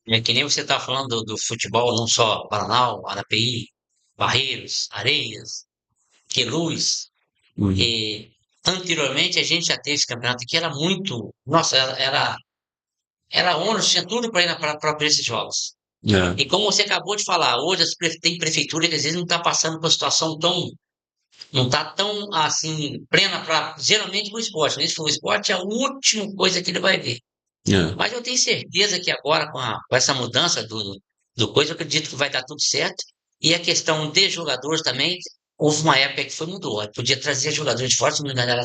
é que nem você está falando do futebol, não só Bananal, Arapeí, Barreiros, Areias, Queluz. Uhum. E anteriormente a gente já teve esse campeonato que era muito. Nossa, era ônus, tinha tudo para ir para esses jogos. É, E como você acabou de falar, hoje tem prefeitura que às vezes não está passando por uma situação tão. Não está tão assim, plena para. Geralmente para o esporte, né? Se for o esporte, é a última coisa que ele vai ver. é, Mas eu tenho certeza que agora, com essa mudança do coisa, eu acredito que vai dar tudo certo. E a questão de jogadores também, houve uma época que foi mudou. Podia trazer jogadores de fora, se não me engano,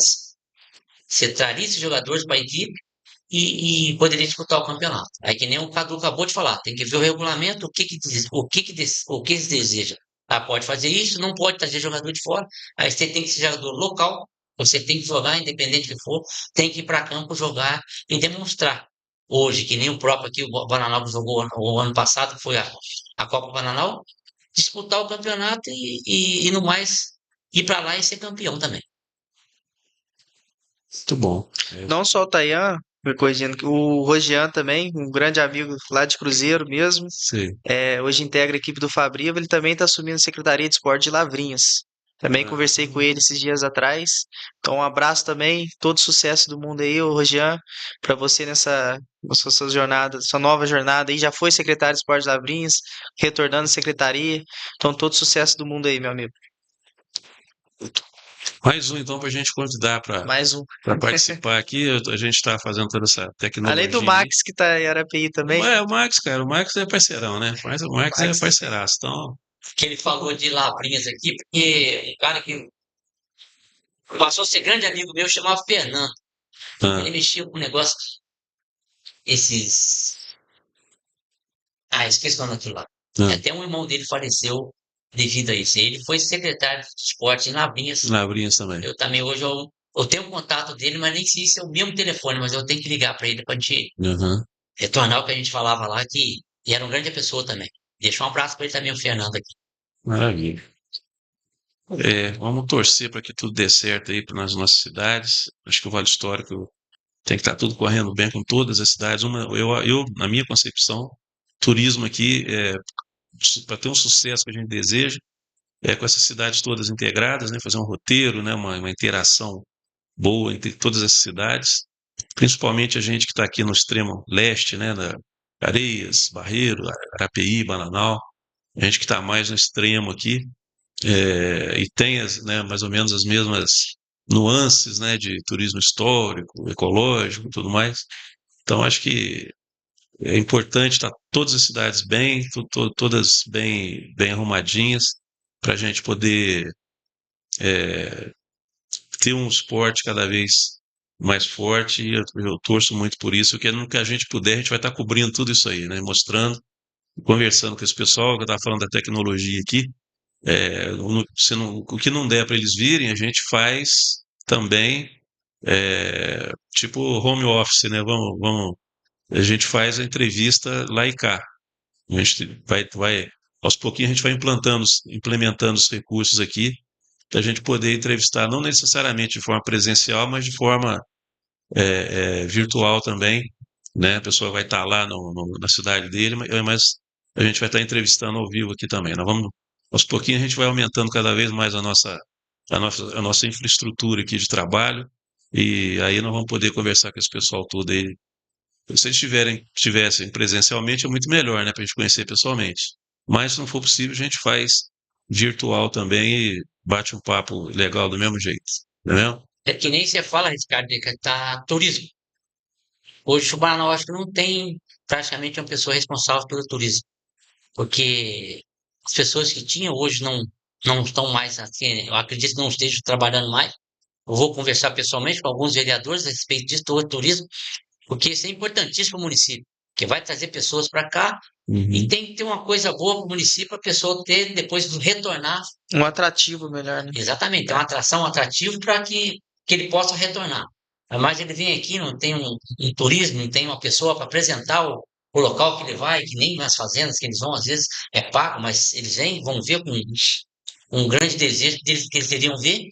você traria esses jogadores para a equipe e poderia disputar o campeonato. Aí que nem o Cadu acabou de falar, tem que ver o regulamento, o que eles desejam. Ah, pode fazer isso, não pode trazer jogador de fora. Aí você tem que ser jogador local, você tem que jogar, independente do que for, tem que ir para campo jogar e demonstrar. Hoje, que nem o próprio aqui, o Bananal que jogou o ano passado, que foi a Copa Bananal, disputar o campeonato e no mais ir para lá e ser campeão também. muito bom. Não só o Tayan, me corrigindo, o Rogian também, um grande amigo lá de Cruzeiro mesmo. Sim. Hoje integra a equipe do Fabril, ele também está assumindo a Secretaria de Esporte de Lavrinhas. Também Ah, conversei com ele esses dias atrás. Então, um abraço também, todo sucesso do mundo aí, ô Rogian, para você nessa sua jornada, sua nova jornada aí. Já foi secretário de Esporte de Lavrinhas, retornando à secretaria. Então, todo sucesso do mundo aí, meu amigo. mais um, então, para a gente convidar para Mais um. participar aqui. A gente está fazendo toda essa Além do tecnologia aí. Max, que tá em Arapií também. O Max, cara, o Max é parceirão, né? Mas o Max é Max. parceiraço. Então, Que ele falou de Lavrinhas aqui, porque um cara que passou a ser grande amigo meu chamava Fernando. ah, Ele mexia com um negócio, esses. Ah, esqueci o nome daquilo lá. ah, Até um irmão dele faleceu devido a isso. Ele foi secretário de esporte em Lavrinhas. Lavrinhas também. Eu também hoje eu tenho um contato dele, mas nem sei se é o mesmo telefone, mas eu tenho que ligar para ele para gente Uhum. retornar o que a gente falava lá, que e era um grande pessoa também. Deixa um abraço para ele também, o Fernando aqui. Maravilha. Vamos torcer para que tudo dê certo aí nas nossas cidades. Acho que o Vale Histórico tem que estar tudo correndo bem com todas as cidades. Na minha concepção, turismo aqui, para ter um sucesso que a gente deseja, com essas cidades todas integradas, né, fazer um roteiro, né, uma interação boa entre todas as cidades, principalmente a gente que está aqui no extremo leste, né, da Areias, Barreiro, Arapeí, Bananal, a gente que está mais no extremo aqui, e tem né, mais ou menos as mesmas nuances, né, de turismo histórico, ecológico e tudo mais. Então, acho que é importante estar todas as cidades bem, todas bem arrumadinhas, para a gente poder ter um esporte cada vez mais forte. E eu torço muito por isso, que no que a gente puder, a gente vai estar cobrindo tudo isso aí, né, mostrando, conversando com esse pessoal, que eu estava falando da tecnologia aqui. O que não der para eles virem, a gente faz também, tipo home office, né? A gente faz a entrevista lá e cá. A gente aos pouquinhos a gente vai implementando os recursos aqui para a gente poder entrevistar, não necessariamente de forma presencial, mas de forma virtual também, né? A pessoa vai estar lá na cidade dele, mas a gente vai estar entrevistando ao vivo aqui também. Aos pouquinhos a gente vai aumentando cada vez mais a nossa infraestrutura aqui de trabalho, e aí nós vamos poder conversar com esse pessoal todo aí. Se eles estivessem presencialmente, é muito melhor, né, para a gente conhecer pessoalmente. Mas se não for possível, a gente faz virtual também e bate um papo legal do mesmo jeito, entendeu? É que nem você fala, Ricardo, que tá turismo. Hoje o Bananal acho que não tem praticamente uma pessoa responsável pelo turismo, porque as pessoas que tinham hoje não estão mais assim, eu acredito que não estejam trabalhando mais. Eu vou conversar pessoalmente com alguns vereadores a respeito disso, do turismo, porque isso é importantíssimo para o município, que vai trazer pessoas para cá e tem que ter uma coisa boa para o município, para a pessoa ter, depois de retornar. Um atrativo melhor, né? Exatamente, é uma atração, um atrativo para que ele possa retornar. Mas ele vem aqui, não tem um turismo, não tem uma pessoa para apresentar o local que ele vai, que nem nas fazendas que eles vão, às vezes é pago, mas eles vêm, vão ver com um grande desejo deles, que eles queriam ver.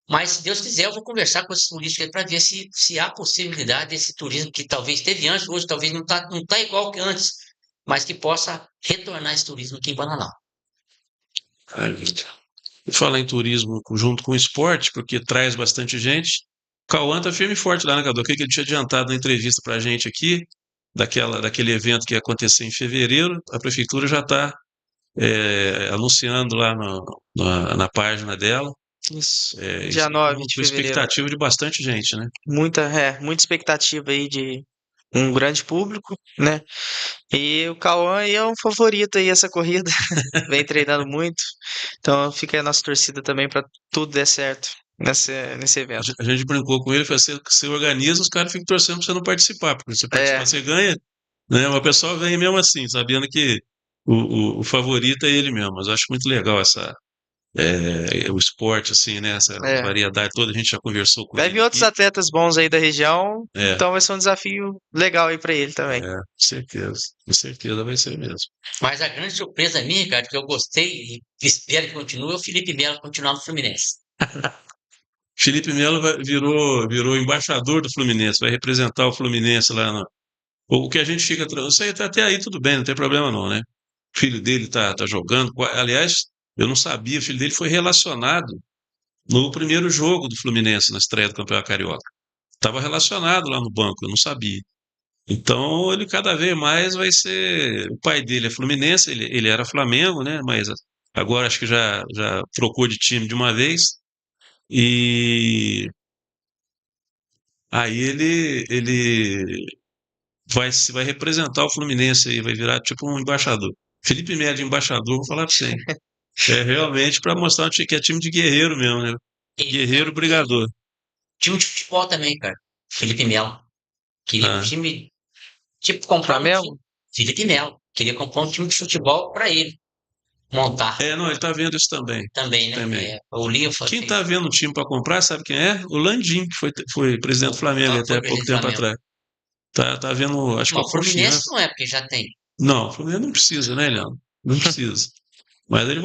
Mas, se Deus quiser, eu vou conversar com esses políticos para ver se há possibilidade desse turismo que talvez teve antes, hoje talvez não tá igual que antes, mas que possa retornar esse turismo aqui em Bananal. E falar em turismo junto com o esporte, porque traz bastante gente. O Cauã tá firme e forte lá, né, Cadu? O que ele tinha adiantado na entrevista para a gente aqui, daquele evento que ia acontecer em fevereiro, a prefeitura já está anunciando lá na página dela. Isso. Isso Dia 9 de com fevereiro. expectativa de bastante gente, né? Muita expectativa aí de um grande público, né? E o Cauã aí é um favorito aí essa corrida. Vem treinando muito. Então fica a nossa torcida também para tudo der certo nesse A evento. gente brincou com ele, falou assim, você organiza, os caras ficam torcendo para você não participar, porque se você participar, você ganha, né? Mas o pessoal vem mesmo assim, sabendo que o favorito é ele mesmo. Mas eu acho muito legal o esporte, assim, né? Essa É. variedade toda, a gente já conversou com Vai ele vir outros aqui. atletas bons aí da região, É, então vai ser um desafio legal aí para ele também. com certeza vai ser mesmo. Mas a grande surpresa minha, Ricardo, que eu gostei e espero que continue, é o Felipe Melo continuar no Fluminense. Felipe Melo virou embaixador do Fluminense, vai representar o Fluminense lá no. O que a gente fica. Isso aí, até aí tudo bem, não tem problema não, né? O filho dele tá jogando. Aliás, eu não sabia, o filho dele foi relacionado no primeiro jogo do Fluminense, na estreia do Campeonato Carioca. Estava relacionado lá no banco, eu não sabia. Então, ele cada vez mais vai ser. O pai dele é Fluminense, ele era Flamengo, né? Mas agora acho que já trocou de time de uma vez. E aí ele vai representar o Fluminense aí, vai virar tipo um embaixador. Felipe Melo de embaixador, vou falar para você. É realmente para mostrar que é time de guerreiro mesmo, né? Ele tem Guerreiro brigador. time de futebol também, cara. Felipe Melo. Queria um Ah, time, tipo, comprar um time. Flamengo? Felipe Melo. Queria comprar um time de futebol para ele montar não, ele tá vendo isso também. também, né? Também. Eu li, eu Quem falei, tá vendo um time para comprar, sabe quem é? O Landim, que foi presidente do Flamengo até foi há pouco presidente do tempo Flamengo. atrás. Tá vendo, acho que Não, é o o Fluminense Confiança. não é, porque já tem. Não, o Fluminense não precisa, né, Leandro? Não precisa. Mas ele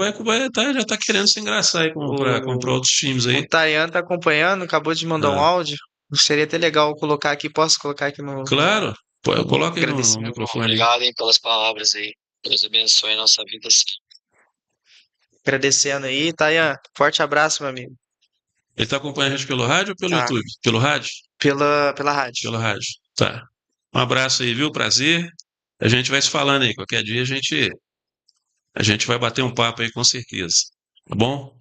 já tá querendo se engraçar aí para comprar O, outros times o aí. Tayan tá acompanhando, acabou de mandar um Ah, áudio. Seria até legal colocar aqui, posso colocar aqui no claro, coloca aí no agradecimento. microfone. Obrigado aí pelas palavras aí. Deus abençoe a nossa vida. Agradecendo aí, Tayan. Forte abraço, meu amigo. Ele tá acompanhando a gente pelo rádio ou pelo Tá. YouTube? Pelo rádio? Pela rádio. Pelo rádio. Tá. Um abraço aí, viu? Prazer. A gente vai se falando aí. Qualquer dia a gente vai bater um papo aí com certeza. Tá bom?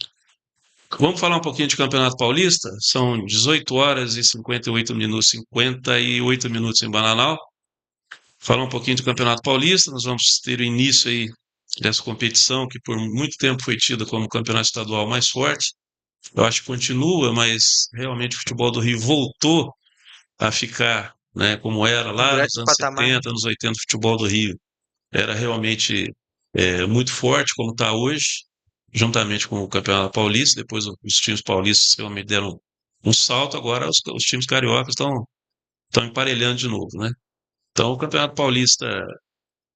Vamos falar um pouquinho de Campeonato Paulista? São 18 horas e 58 minutos em Bananal. Falar um pouquinho do Campeonato Paulista. Nós vamos ter o início aí dessa competição que por muito tempo foi tida como o campeonato estadual mais forte. Eu acho que continua, mas realmente o futebol do Rio voltou a ficar, né, como era lá Grande nos anos patamar. 70, anos 80, o futebol do Rio era realmente muito forte, como está hoje, juntamente com o Campeonato Paulista. Depois os times paulistas realmente deram um salto, agora os times cariocas estão emparelhando de novo, né? Então o Campeonato Paulista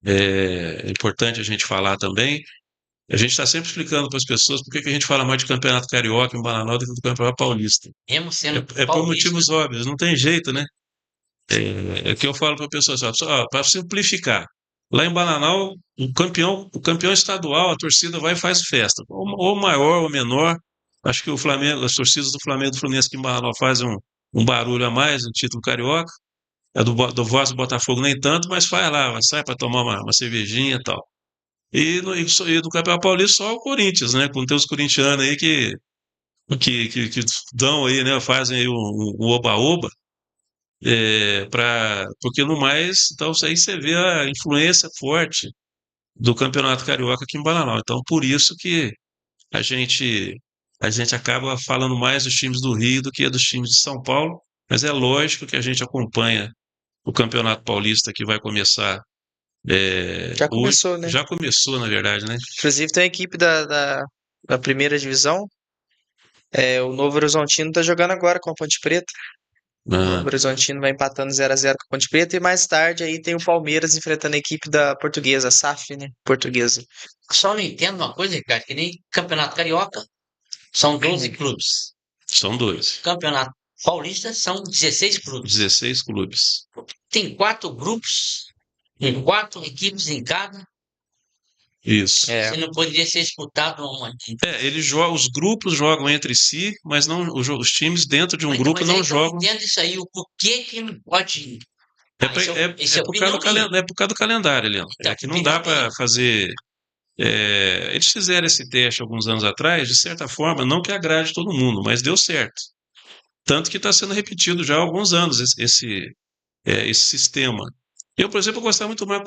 é importante a gente falar também. A gente está sempre explicando para as pessoas por que a gente fala mais de Campeonato Carioca em Bananal do que do Campeonato Paulista. Mesmo sendo É por paulista, motivos óbvios, não tem jeito, né? É o que eu falo para a pessoa, para simplificar. Lá em Bananal, o campeão estadual, a torcida vai e faz festa. Ou maior ou menor. Acho que o Flamengo, as torcidas do Flamengo e do Fluminense aqui em Bananal fazem um barulho a mais no título carioca. A do Voz do Botafogo nem tanto, mas faz lá, sai para tomar uma cervejinha e tal. E do Campeonato Paulista só o Corinthians, né? Quando tem os corintianos aí que dão aí, né? Fazem aí o oba-oba. Porque no mais, então aí você vê a influência forte do Campeonato Carioca aqui em Bananal. Então, por isso que a gente a gente acaba falando mais dos times do Rio do que dos times de São Paulo, mas é lógico que a gente acompanha o Campeonato Paulista que vai começar Já hoje. começou, né? Já começou, na verdade, né? Inclusive tem a equipe da primeira divisão. O Novo Horizontino tá jogando agora com a Ponte Preta. O Ah, Novo Horizontino vai empatando 0-0 com a Ponte Preta. E mais tarde aí tem o Palmeiras enfrentando a equipe da Portuguesa, a SAF, né? Portuguesa. Só não entendo uma coisa, Ricardo, que nem Campeonato Carioca são 12 clubes. são dois. Campeonato Paulista são 16 clubes. 16 clubes. Tem 4 grupos, com 4 equipes em cada. Isso. Você não poderia ser disputado uma. Os grupos jogam entre si, mas não os times dentro de um Mas, grupo mas não aí que eu não jogam. entendo isso aí, o porquê que não pode. É, Ah, pra- isso é, isso é é por causa opinião minha. é por causa do calendário, Leandro. Então, É que não dá opinião minha. para fazer. Eles fizeram esse teste alguns anos atrás, de certa forma, não que agrade todo mundo, mas deu certo. Tanto que está sendo repetido já há alguns anos esse sistema. Eu, por exemplo, gostava muito mais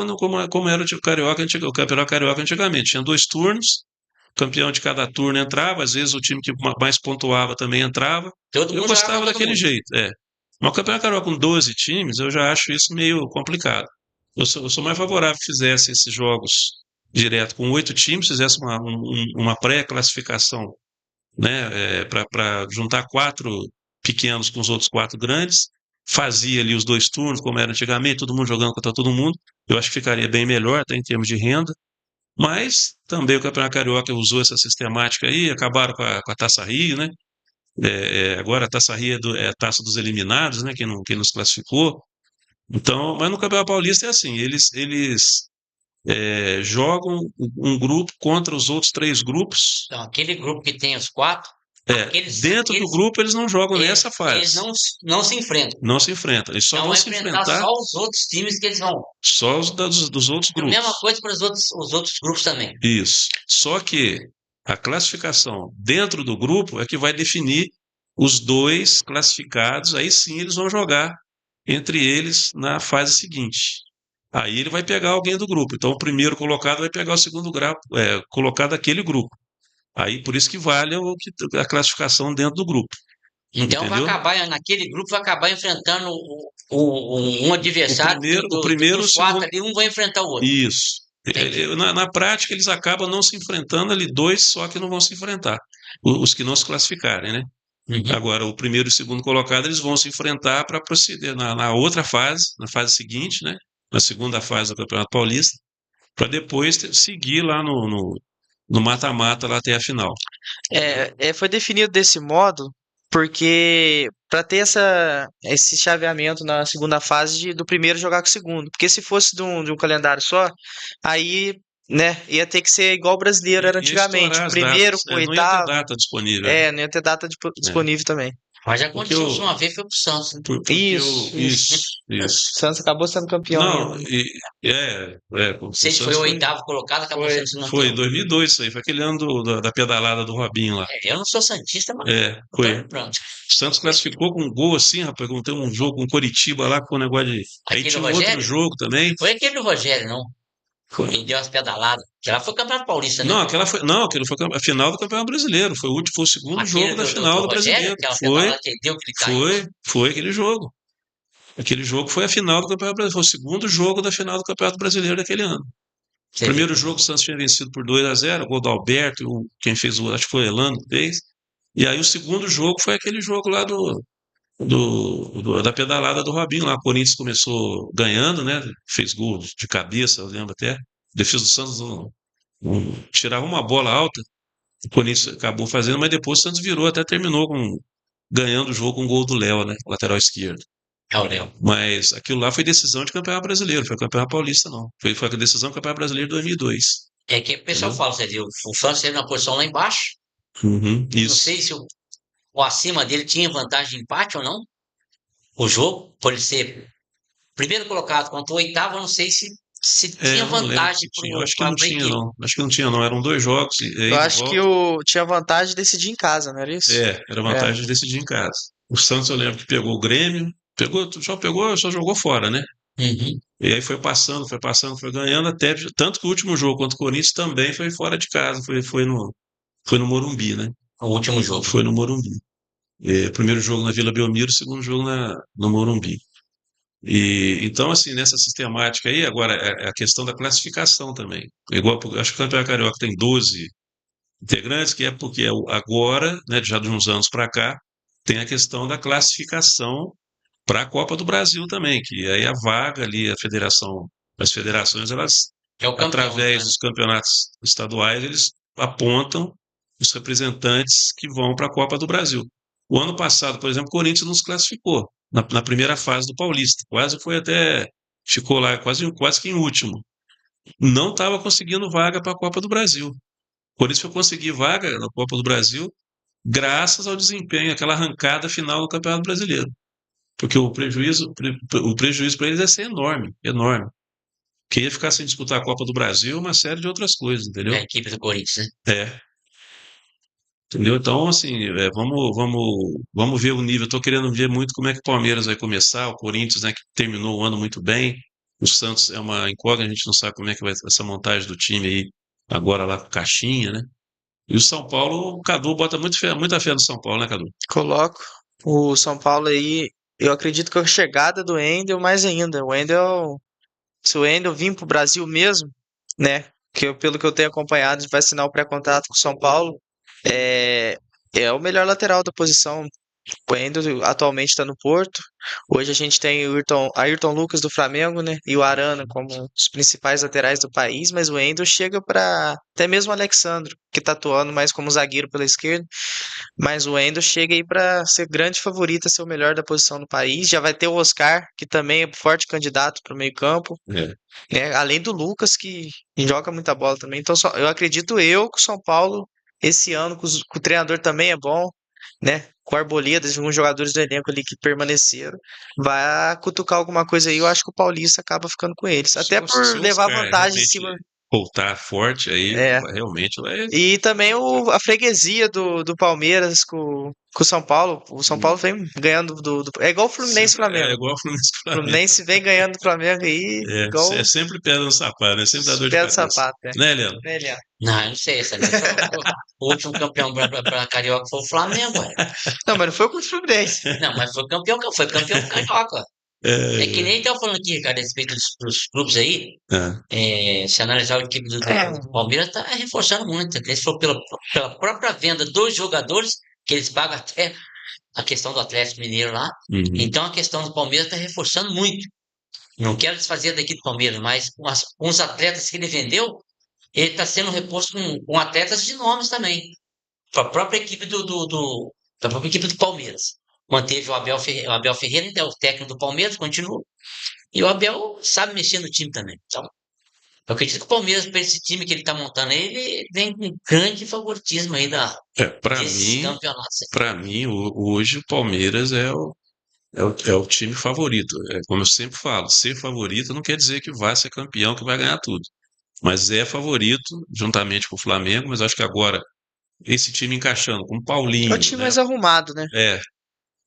como era o Campeonato Carioca antigamente. Tinha 2 turnos, o campeão de cada turno entrava, às vezes o time que mais pontuava também entrava. Todo Eu mundo jogava gostava com todo daquele mundo. jeito. Mas o Campeonato Carioca com 12 times, eu já acho isso meio complicado. Eu sou mais favorável que fizesse esses jogos direto com 8 times, fizesse uma pré-classificação, né, para juntar 4 pequenos com os outros 4 grandes, fazia ali os 2 turnos, como era antigamente, todo mundo jogando contra todo mundo. Eu acho que ficaria bem melhor, até em termos de renda. Mas também o Campeonato Carioca usou essa sistemática aí, acabaram com a Taça Rio, né? Agora a Taça Rio é a taça dos eliminados, né? Quem nos classificou. Então, mas no Campeonato Paulista é assim, eles jogam um grupo contra os outros 3 grupos. Então, aquele grupo que tem os 4, Dentro do grupo eles não jogam nessa eles fase. não se enfrentam. Não se enfrentam. Eles só Então vão vai se enfrentar enfrentar só os outros times que eles vão. só dos outros A mesma grupos. coisa para os outros grupos também. Isso. Só que a classificação dentro do grupo é que vai definir os 2 classificados. Aí sim eles vão jogar entre eles na fase seguinte. Aí ele vai pegar alguém do grupo. Então o primeiro colocado vai pegar o segundo colocado daquele grupo. Aí por isso que vale a classificação dentro do grupo. Então vai Entendeu? acabar, naquele grupo vai acabar enfrentando um adversário O primeiro, dos o 4 segundo. ali, um vai enfrentar o outro. Isso. Entendi. Na prática, eles acabam não se enfrentando ali, 2 só que não vão se enfrentar. Os que não se classificarem, né? Uhum. Agora, o primeiro e o segundo colocado, eles vão se enfrentar para proceder na outra fase, na fase seguinte, né? Na segunda fase do Campeonato Paulista, para depois seguir lá no mata-mata lá até a final. Foi definido desse modo porque para ter esse chaveamento na segunda fase do primeiro jogar com o segundo. Porque se fosse de um calendário só, aí, né, ia ter que ser igual o brasileiro era Ia antigamente. estourar O as primeiro datas. com o Não ia ter oitavo. data disponível. Não ia ter data disponível também. Mas já Porque aconteceu isso uma vez, foi pro Santos. Né? Isso. O Santos acabou sendo campeão Não, ainda. o Não sei se foi Santos o 8º colocado, acabou Foi. sendo campeão. foi em 2002 isso aí, foi aquele ano da pedalada do Robinho lá. Eu não sou santista, mas Foi. pronto. O Santos classificou com um gol assim, rapaz, tem um jogo com Coritiba lá, com um negócio de... Aí Aquele tinha do um outro Rogério? jogo também. Foi aquele do Rogério, não. Ele deu umas pedaladas. Que lá foi Campeonato Paulista, né? Não, aquilo foi a final do Campeonato Brasileiro, foi o segundo Aquele jogo da do final do Rogério, Brasileiro. aquela Foi, pedalada que ele deu, que ele caiu. foi aquele jogo. Aquele jogo foi a final do Campeonato Brasileiro, foi o segundo jogo da final do Campeonato Brasileiro daquele ano. Você Primeiro vê. jogo o Santos tinha vencido por 2-0, o gol do Alberto, quem fez o, acho que foi o Elano que fez. E aí o segundo jogo foi aquele jogo lá da pedalada do Robinho lá. O Corinthians começou ganhando, né? Fez gol de cabeça, eu lembro até. A defesa do Santos tirava uma bola alta, o Corinthians acabou fazendo, mas depois o Santos virou, até terminou ganhando o jogo com um gol do Léo, né? Lateral esquerdo. É o Léo. Mas aquilo lá foi decisão de campeonato brasileiro, foi campeonato paulista, não. Foi a decisão do campeonato brasileiro de 2002. É que o pessoal Entendeu? fala, você viu, o Santos teve uma posição lá embaixo. Uhum, Não isso. sei se o acima dele tinha vantagem de empate ou não. O jogo, por ele ser primeiro colocado contra o oitavo, eu não sei se tinha Eu não lembro vantagem se tinha. Eu acho que não para a tinha, equipe. não. Acho que não tinha, não. Eram 2 jogos, Eu ida e acho que volta. tinha vantagem de decidir em casa, não era isso? Era É. vantagem de decidir em casa. O Santos, eu lembro que pegou o Grêmio, só jogou fora, né? Uhum. E aí foi passando, foi ganhando até. Tanto que o último jogo contra o Corinthians também foi fora de casa, foi no Morumbi, né? O último jogo. Foi no Morumbi. Primeiro jogo na Vila Belmiro, segundo jogo no Morumbi. Então, assim, nessa sistemática aí, agora, é a questão da classificação também. Igual, acho que o Campeonato Carioca tem 12 integrantes, que é porque agora, né, já de uns anos para cá, tem a questão da classificação para a Copa do Brasil também, que aí a vaga ali, as federações, elas, É o campeão, através né? dos campeonatos estaduais, eles apontam os representantes que vão para a Copa do Brasil. O ano passado, por exemplo, o Corinthians não se classificou na primeira fase do Paulista, ficou lá quase que em último. Não estava conseguindo vaga para a Copa do Brasil. O Corinthians foi conseguir vaga na Copa do Brasil graças ao desempenho, aquela arrancada final do Campeonato Brasileiro. Porque o prejuízo para eles ia ser enorme, enorme. Que ia ficar sem disputar a Copa do Brasil, uma série de outras coisas, A entendeu? equipe do Corinthians, né? Entendeu? Então, assim, vamos ver o nível. Estou querendo ver muito como é que o Palmeiras vai começar, o Corinthians, né, que terminou o ano muito bem. O Santos é uma incógnita, a gente não sabe como é que vai ser essa montagem do time aí, agora lá com o Caixinha, né? E o São Paulo, o Cadu bota muita fé no São Paulo, né, Cadu? Coloco o São Paulo aí. Eu acredito que a chegada do Wendel, mais ainda. Se o Wendel vir pro Brasil mesmo, né? Pelo que eu tenho acompanhado, ele vai assinar o pré-contrato com o São Paulo. É o melhor lateral da posição. O Wendel atualmente está no Porto. Hoje a gente tem o Ayrton Lucas do Flamengo, né? E o Arana como os principais laterais do país, mas o Wendel chega para até mesmo o Alexandro, que está atuando mais como zagueiro pela esquerda. Mas o Wendel chega aí para ser grande favorito a ser o melhor da posição do país. Já vai ter o Oscar, que também é forte candidato para o meio-campo, É. né? Além do Lucas, que joga muita bola também. Então, eu acredito que o São Paulo, esse ano, que o treinador também é bom, né? Com o Arboleda, alguns jogadores do elenco ali que permaneceram, vai cutucar alguma coisa aí. Eu acho que o Paulista acaba ficando com eles. Até Se por o levar Oscar vantagem em realmente cima. voltar forte, aí É. realmente vai. E também a freguesia do Palmeiras com o São Paulo. O São Paulo vem ganhando é igual o Fluminense e É Flamengo. igual o Fluminense e O Flamengo. Fluminense vem ganhando do Flamengo aí, igual É sempre pedra no sapato, né? Sempre dá dor de pé de cabeça. sapato, né? Né, Leandro? Não, eu não sei, sabe? O último campeão para Carioca foi o Flamengo, ué. Não, mas não foi contra o Fluminense. Não, mas foi campeão Carioca. É que nem estava falando aqui, cara, a respeito dos clubes aí. Se analisar o equipe do Palmeiras, está reforçando muito. Eles foram pela própria venda dos jogadores, que eles pagam até a questão do Atlético Mineiro lá. Uhum. Então a questão do Palmeiras está reforçando muito. Não quero desfazer daqui do Palmeiras, mas com os atletas que ele vendeu, ele está sendo reposto com atletas de nomes também. A própria equipe da própria equipe do Palmeiras. Manteve o Abel Ferreira, ainda é o técnico do Palmeiras, continua. E o Abel sabe mexer no time também. Então, eu acredito que o Palmeiras, para esse time que ele está montando aí, ele vem com grande favoritismo aí desses campeonatos. Para mim, hoje o Palmeiras é o time favorito. Como eu sempre falo, ser favorito não quer dizer que vai ser campeão, que vai ganhar tudo. Mas é favorito, juntamente com o Flamengo, mas acho que agora esse time encaixando com o É o Paulinho, time né? mais arrumado, né?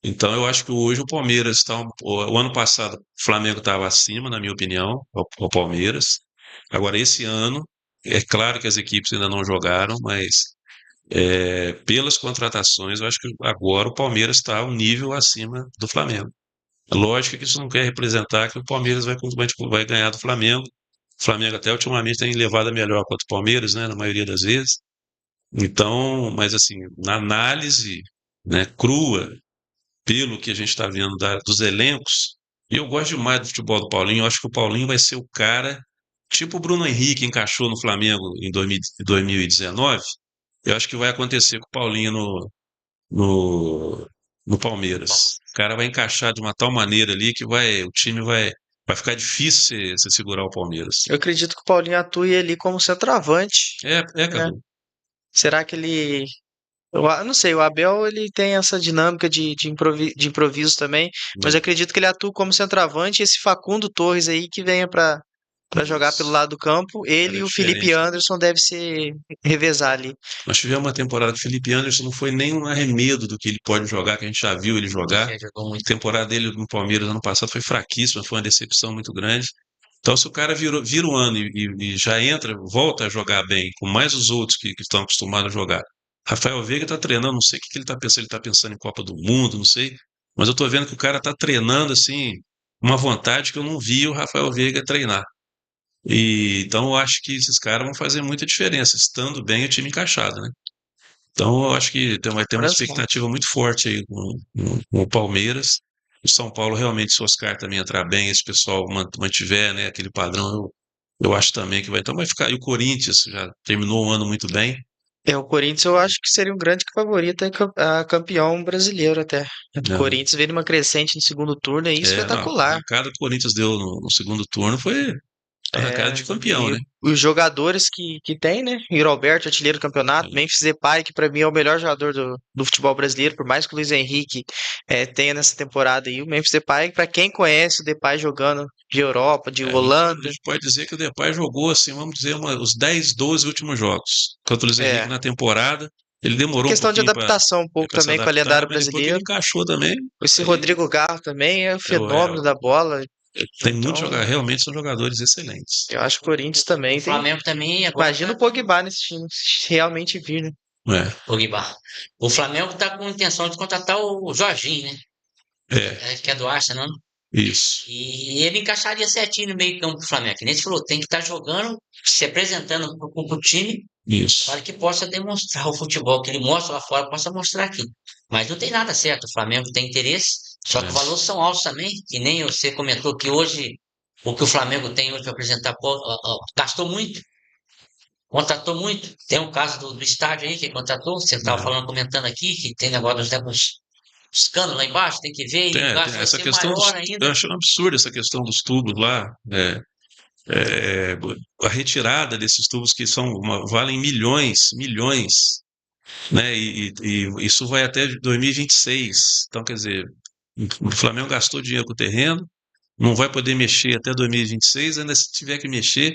Então eu acho que hoje o Palmeiras está. O ano passado o Flamengo estava acima, na minha opinião, o Palmeiras. Agora, esse ano, é claro que as equipes ainda não jogaram, mas pelas contratações, eu acho que agora o Palmeiras está um nível acima do Flamengo. Lógico que isso não quer representar que o Palmeiras vai ganhar do Flamengo. O Flamengo até ultimamente tem levado a melhor contra o Palmeiras, né, na maioria das vezes. Então, mas assim, na análise, né, crua, pelo que a gente está vendo dos elencos, e eu gosto demais do futebol do Paulinho, eu acho que o Paulinho vai ser o cara, tipo o Bruno Henrique encaixou no Flamengo em 2019, eu acho que vai acontecer com o Paulinho no no Palmeiras. O cara vai encaixar de uma tal maneira ali que o time vai ficar difícil você segurar o Palmeiras. Eu acredito que o Paulinho atue ali como centroavante, né? Cadu. Será que ele. Eu não sei, o Abel ele tem essa dinâmica de improviso também, mas eu acredito que ele atua como centroavante e esse Facundo Torres aí que venha para jogar pelo lado do campo, ele e o Felipe diferente. Anderson deve se revezar ali. Nós tivemos uma temporada que o Felipe Anderson não foi nem um arremedo do que ele pode jogar, que a gente já viu ele jogar. Já jogou A muito. temporada dele no Palmeiras ano passado foi fraquíssima, foi uma decepção muito grande. Então, se o cara vira o ano e já volta a jogar bem, com mais os outros que estão acostumados a jogar. Rafael Veiga está treinando, não sei o que ele está pensando, ele está pensando em Copa do Mundo, não sei, mas eu estou vendo que o cara está treinando assim, uma vontade que eu não vi o Rafael Veiga treinar. Então eu acho que esses caras vão fazer muita diferença, estando bem o time encaixado, né? Então eu acho que vai ter uma Parece bom. expectativa muito forte aí com o Palmeiras. O São Paulo realmente, se o Oscar também entrar bem, esse pessoal mantiver, né, aquele padrão, eu acho também que vai. Então vai ficar. E o Corinthians já terminou o ano muito bem. O Corinthians eu acho que seria um grande favorito a campeão brasileiro até. O Né? Corinthians veio numa crescente no segundo turno aí Não, a espetacular. arrancada que o Corinthians deu no segundo turno foi arrancada de campeão, E né? os jogadores que tem, né? E Roberto, artilheiro do campeonato, Memphis Depay, que pra mim é o melhor jogador do futebol brasileiro, por mais que o Luiz Henrique tenha nessa temporada aí. O Memphis Depay, pra quem conhece o Depay jogando de Europa, de A Holanda, gente pode dizer que o Depay jogou, assim, vamos dizer, os 10, 12 últimos jogos. Contra o Luiz Henrique na temporada. Ele demorou um questão de pouquinho para adaptação um pouco se também com o adaptar, calendário mas depois que ele brasileiro. encaixou também. Esse Aí, Rodrigo Garro também é um fenômeno da bola. tem muitos Então, jogadores, realmente são jogadores excelentes. eu acho que o Corinthians também O tem. Flamengo também agora. Imagina o Pogba nesse time, se realmente vir, né? É, Pogba. O Flamengo tá com intenção de contratar o Jorginho, né? Que é do Arsenal, né? isso. E ele encaixaria certinho no meio campo do Flamengo. Que nem você falou, tem que estar jogando, se apresentando pro time, Isso. para que possa demonstrar o futebol que ele mostra lá fora, possa mostrar aqui. Mas não tem nada certo. O Flamengo tem interesse, só que os valores são altos também, que nem você comentou que hoje o que o Flamengo tem hoje para apresentar gastou muito, contratou muito. Tem um caso do estádio aí que contratou, você estava falando, comentando aqui, que tem negócio dos escândalos lá embaixo, tem que ver, e o gasto vai Essa ser questão maior ainda. eu acho um absurdo essa questão dos tubos lá. A retirada desses tubos que valem milhões, né? E isso vai até 2026. Então, quer dizer, o Flamengo gastou dinheiro com o terreno, não vai poder mexer até 2026, ainda se tiver que mexer,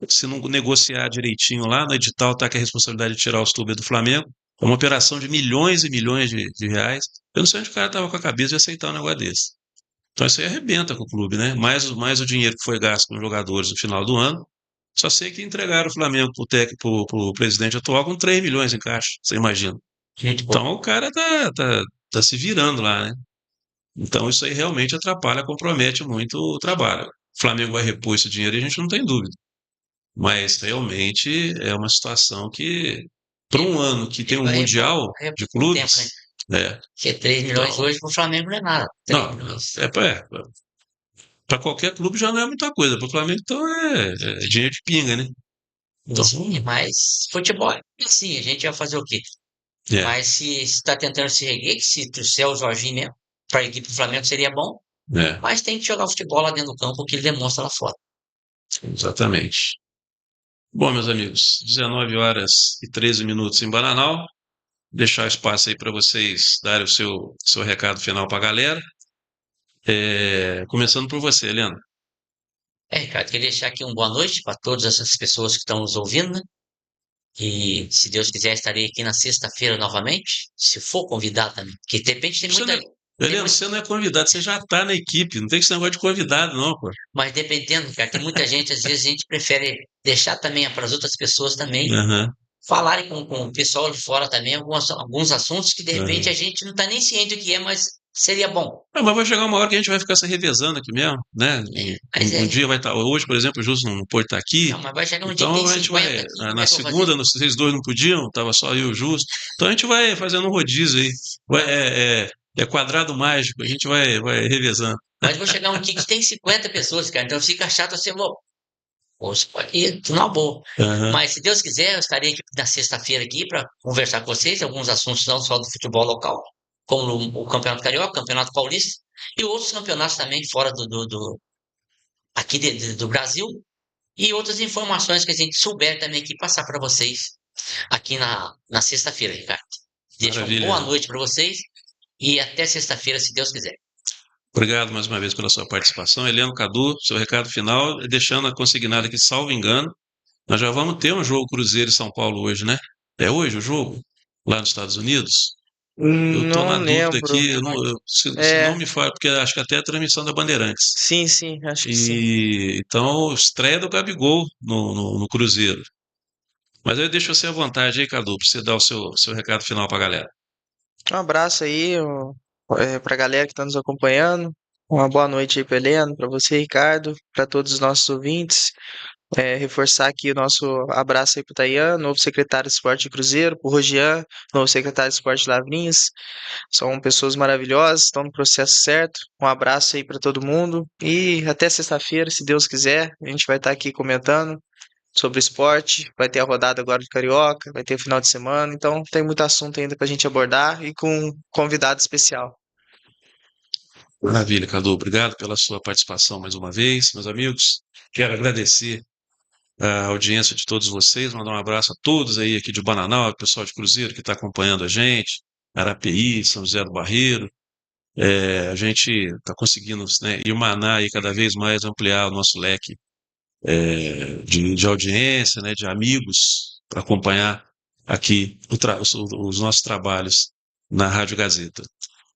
se não negociar direitinho lá, no edital está que a responsabilidade de tirar os tubos é do Flamengo. É uma operação de milhões e milhões de reais. Eu não sei onde o cara estava com a cabeça de aceitar um negócio desse. Então isso aí arrebenta com o clube, né? Mais o dinheiro que foi gasto com os jogadores no final do ano. Só sei que entregaram o Flamengo pro presidente atual com 3 milhões em caixa, você imagina. Então o cara tá se virando lá, né? Então isso aí realmente atrapalha, compromete muito o trabalho. O Flamengo vai repor esse dinheiro e a gente não tem dúvida. Mas realmente é uma situação que, para um ano que tem um Mundial de clubes, que 3 milhões hoje para o Flamengo não é nada. Não, para qualquer clube já não é muita coisa. Para o Flamengo, então, é dinheiro de pinga, né? Então, Sim, mas futebol é assim, a gente vai fazer o quê? Mas se está tentando se erguer, que se trouxer o Jorginho mesmo para a equipe do Flamengo seria bom, mas tem que jogar futebol lá dentro do campo, que ele demonstra lá fora. Exatamente. Bom, meus amigos, 19 horas e 13 minutos em Bananal. Deixar espaço aí para vocês darem o seu recado final para a galera. Começando por você, Helena. Ricardo, queria deixar aqui uma boa noite para todas essas pessoas que estão nos ouvindo, né? E se Deus quiser, estarei aqui na sexta-feira novamente, se for convidado também. Porque de repente tem muita. Helena, você não é convidado, você já está na equipe, não tem esse negócio de convidado, não, pô. Mas dependendo, cara, tem muita gente, às vezes a gente prefere deixar também para as outras pessoas também falarem com o pessoal de fora também alguns assuntos que de repente a gente não está nem ciente do que é, mas seria bom. Mas vai chegar uma hora que a gente vai ficar se revezando aqui mesmo, né? Um dia vai estar. Hoje, por exemplo, o Justo não pôde estar aqui. Não, mas vai chegar um então dia que tem a gente vai. aqui, Na segunda, vocês dois não podiam, estava só eu e o Justo. Então a gente vai fazendo um rodízio aí. É quadrado mágico, a gente vai revezando. Mas vai chegar um dia que tem 50 pessoas, cara. Então fica chato assim, poxa, pode ir, tudo na boa. Mas se Deus quiser, eu estarei aqui na sexta-feira aqui para conversar com vocês, alguns assuntos não só do futebol local. como o Campeonato Carioca, Campeonato Paulista, e outros campeonatos também fora aqui do Brasil, e outras informações que a gente souber também aqui passar para vocês aqui na sexta-feira, Ricardo. Deixa uma boa Maravilha. noite para vocês e até sexta-feira, se Deus quiser. Obrigado mais uma vez pela sua participação. Eliano Cadu, seu recado final, deixando a consignada aqui, salvo engano, nós já vamos ter um jogo Cruzeiro e São Paulo hoje, né? É hoje o jogo? Lá nos Estados Unidos? Eu estou Não na dúvida lembro. aqui, se não É, me fala, porque acho que até a transmissão da Bandeirantes. sim, sim, acho que sim. E então, estreia do Gabigol no Cruzeiro. Mas eu deixo você à vontade aí, Cadu, para você dar o seu recado final para a galera. Um abraço aí pra galera que está nos acompanhando. Uma boa noite aí pra Helena, para você, Ricardo, para todos os nossos ouvintes. Reforçar aqui o nosso abraço aí pro Taian, novo secretário de Esporte de Cruzeiro, pro Rogian, novo secretário de Esporte de Lavrinhas. São pessoas maravilhosas, estão no processo certo. Um abraço aí para todo mundo e até sexta-feira, se Deus quiser, a gente vai estar aqui comentando sobre esporte. Vai ter a rodada agora do Carioca, vai ter o final de semana, então tem muito assunto ainda para a gente abordar e com um convidado especial. Maravilha, Cadu. Obrigado pela sua participação mais uma vez, meus amigos. Quero agradecer a audiência de todos vocês, mandar um abraço a todos aí aqui de Bananal, pessoal de Cruzeiro que está acompanhando a gente, Arapeí, São José do Barreiro. A gente está conseguindo, né, irmanar aí cada vez mais, ampliar o nosso leque de audiência, né, de amigos, para acompanhar aqui os nossos trabalhos na Rádio Gazeta.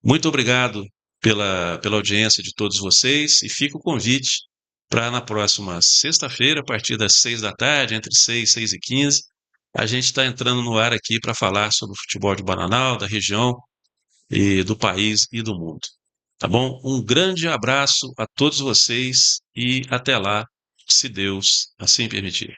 Muito obrigado pela audiência de todos vocês e fica o convite para na próxima sexta-feira, a partir das 6 da tarde, entre 6 e 6h15, a gente está entrando no ar aqui para falar sobre o futebol de Bananal, da região e do país e do mundo. Tá bom? Um grande abraço a todos vocês e até lá, se Deus assim permitir.